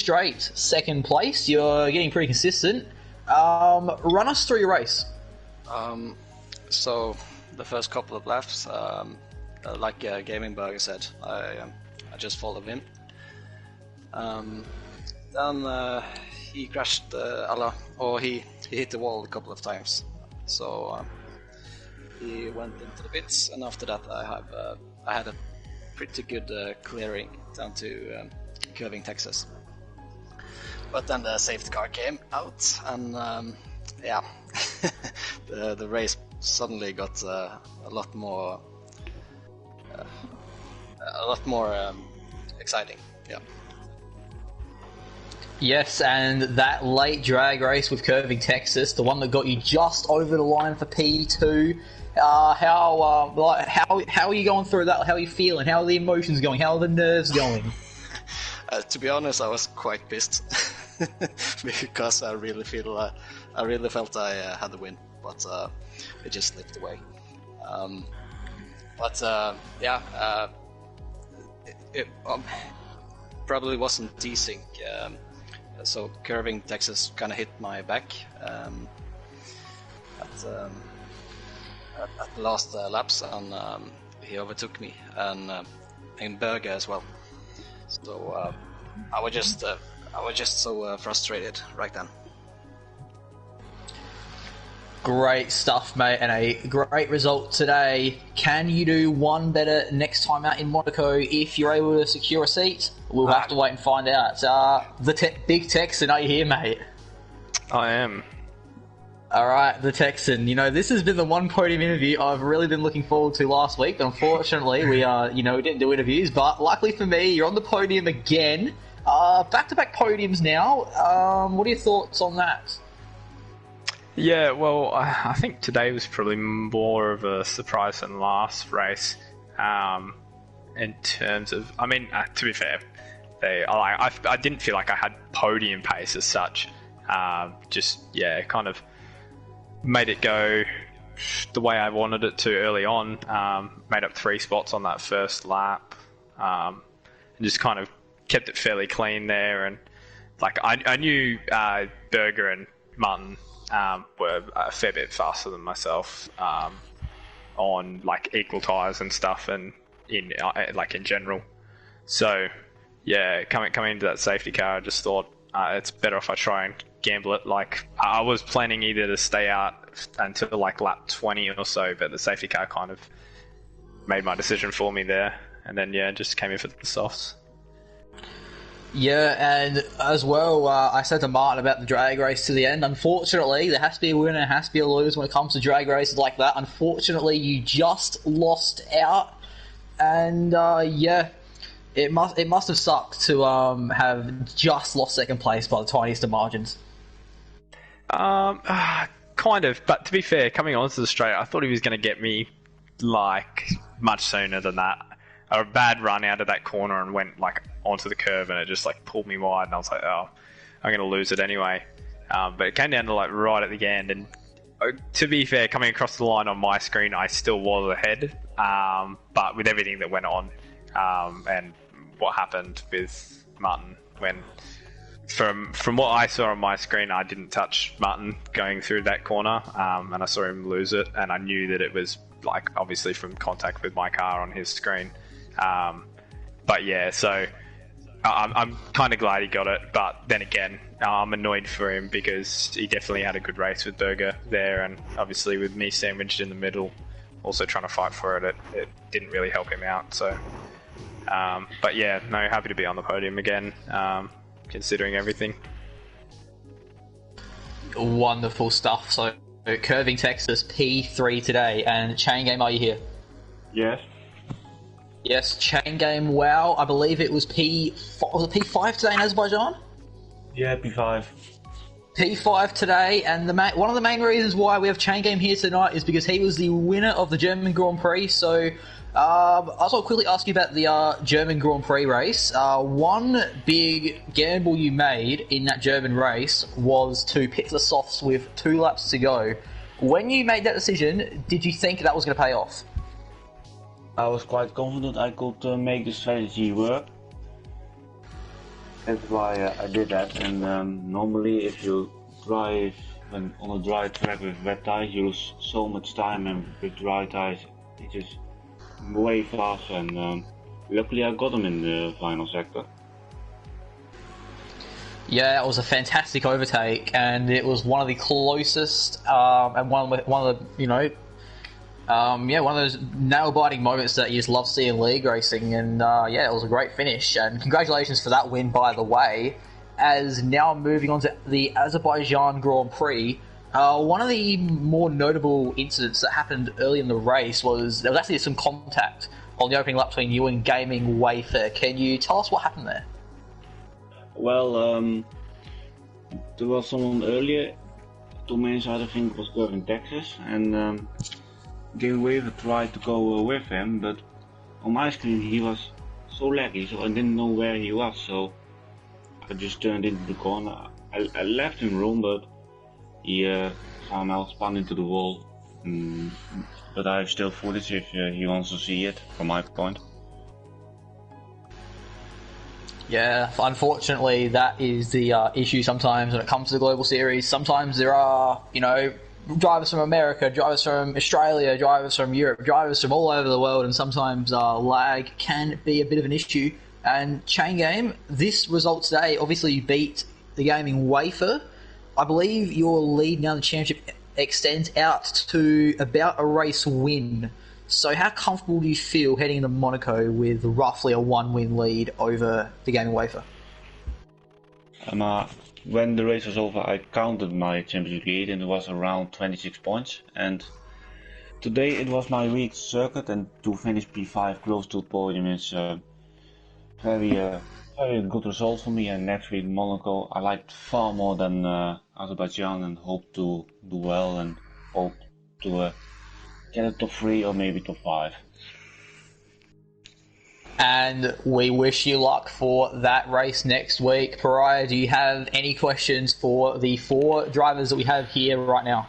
place. You're getting pretty consistent. Run us through your race. So, the first couple of laps, like Gaming Burger said, I just followed him. Then he crashed, he hit the wall a couple of times. So he went into the pits, and after that I had a pretty good clearing down to Curving, Texas. But then the safety car came out, and yeah, the race suddenly got a lot more exciting. Yeah. Yes, and that late drag race with Curving Texas, the one that got you just over the line for P2. How are you going through that? How are you feeling? How are the emotions going? How are the nerves going? To be honest, I was quite pissed because I really felt I had the win, but it just slipped away. It probably wasn't desync. So Curving Texas kind of hit my back at the last laps, and he overtook me, and Berger as well. So I was just so frustrated right then. Great stuff, mate, and a great result today. Can you do one better next time out in Monaco if you're able to secure a seat? We'll have to wait and find out. Big Texan, are you here, mate? I am. Alright, the Texan. This has been the one podium interview I've really been looking forward to last week. Unfortunately, we didn't do interviews, but luckily for me, you're on the podium again. Back-to-back podiums now. What are your thoughts on that? Yeah, well, I think today was probably more of a surprise than last race. In terms of, to be fair, I didn't feel like I had podium pace as such. Kind of made it go the way I wanted it to early on. Made up 3 spots on that first lap, and just kind of kept it fairly clean there. And I knew Berger and Martin were a fair bit faster than myself on equal tyres and stuff, and in general. So yeah, coming into that safety car, I just thought it's better if I try and gamble it. I was planning either to stay out until lap 20 or so, but the safety car kind of made my decision for me there, and then just came in for the softs. Yeah, and as well, I said to Martin about the drag race to the end. Unfortunately, there has to be a winner, has to be a loser when it comes to drag races like that. Unfortunately, you just lost out, and it must have sucked to have just lost second place by the tiniest of margins. Kind of, but to be fair, coming onto the straight, I thought he was going to get me much sooner than that. A bad run out of that corner and went onto the curve, and it just pulled me wide, and I was like, oh, I'm going to lose it anyway. But it came down to right at the end, and to be fair, coming across the line on my screen, I still was ahead. But with everything that went on, and what happened with Martin, when from what I saw on my screen, I didn't touch Martin going through that corner, and I saw him lose it, and I knew that it was obviously from contact with my car on his screen. But yeah, so I'm kind of glad he got it, but then again, I'm annoyed for him because he definitely had a good race with Berger there, and obviously with me sandwiched in the middle, also trying to fight for it, it didn't really help him out. So, but yeah, no, happy to be on the podium again, considering everything. Wonderful stuff. So, Curving Texas P3 today, and Chain Game, are you here? Yes. Yes, Chain Game. Wow, I believe it was P4. Was it P5 today in Azerbaijan? Yeah, P5. P5 today, and one of the main reasons why we have Chain Game here tonight is because he was the winner of the German Grand Prix. So, I'll quickly ask you about the German Grand Prix race. One big gamble you made in that German race was to pick the softs with 2 laps to go. When you made that decision, did you think that was going to pay off? I was quite confident I could make the strategy work. That's why I did that. And normally, if you drive on a dry track with wet tires, you lose so much time, and with dry tires, it's just way faster. And luckily, I got them in the final sector. Yeah, it was a fantastic overtake, and it was one of the closest and one of the one of those nail-biting moments that you just love seeing in league racing, and it was a great finish, and congratulations for that win, by the way. As now moving on to the Azerbaijan Grand Prix, one of the more notable incidents that happened early in the race was there was actually some contact on the opening lap between you and Gaming Wayfair. Can you tell us what happened there? Well, there was someone earlier, 2 minutes I think was going in Texas, and Game Waver tried to go with him, but on my screen he was so laggy, so I didn't know where he was, so I just turned into the corner. I left him room, but he somehow spun into the wall. But I have still footage if he wants to see it from my point. Yeah, unfortunately, that is the issue sometimes when it comes to the Global Series. Sometimes there are, drivers from America, drivers from Australia, drivers from Europe, drivers from all over the world, and sometimes lag can be a bit of an issue. And Chain Game, this result today, obviously you beat the gaming wafer. I believe your lead now in the championship extends out to about a race win. So how comfortable do you feel heading into Monaco with roughly a 1-win lead over the gaming wafer? When the race was over, I counted my championship lead and it was around 26 points. And today it was my weak circuit, and to finish P5 close to the podium is very good result for me. And next week Monaco I liked far more than Azerbaijan, and hope to do well and hope to get a top 3 or maybe top 5. And we wish you luck for that race next week. Pariah, do you have any questions for the 4 drivers that we have here right now?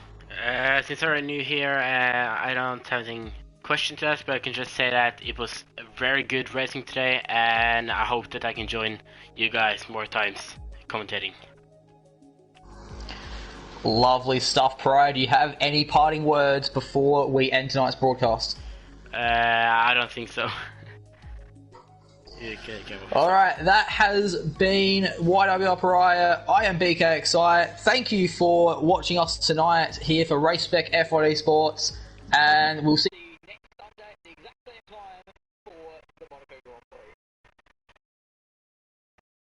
Since I'm new here, I don't have any questions to ask, but I can just say that it was very good racing today, and I hope that I can join you guys more times commentating. Lovely stuff, Pariah. Do you have any parting words before we end tonight's broadcast? I don't think so. Alright, that has been YWR Pariah. I am BKXI. Thank you for watching us tonight here for Race Spec F1 Esports, and we'll see you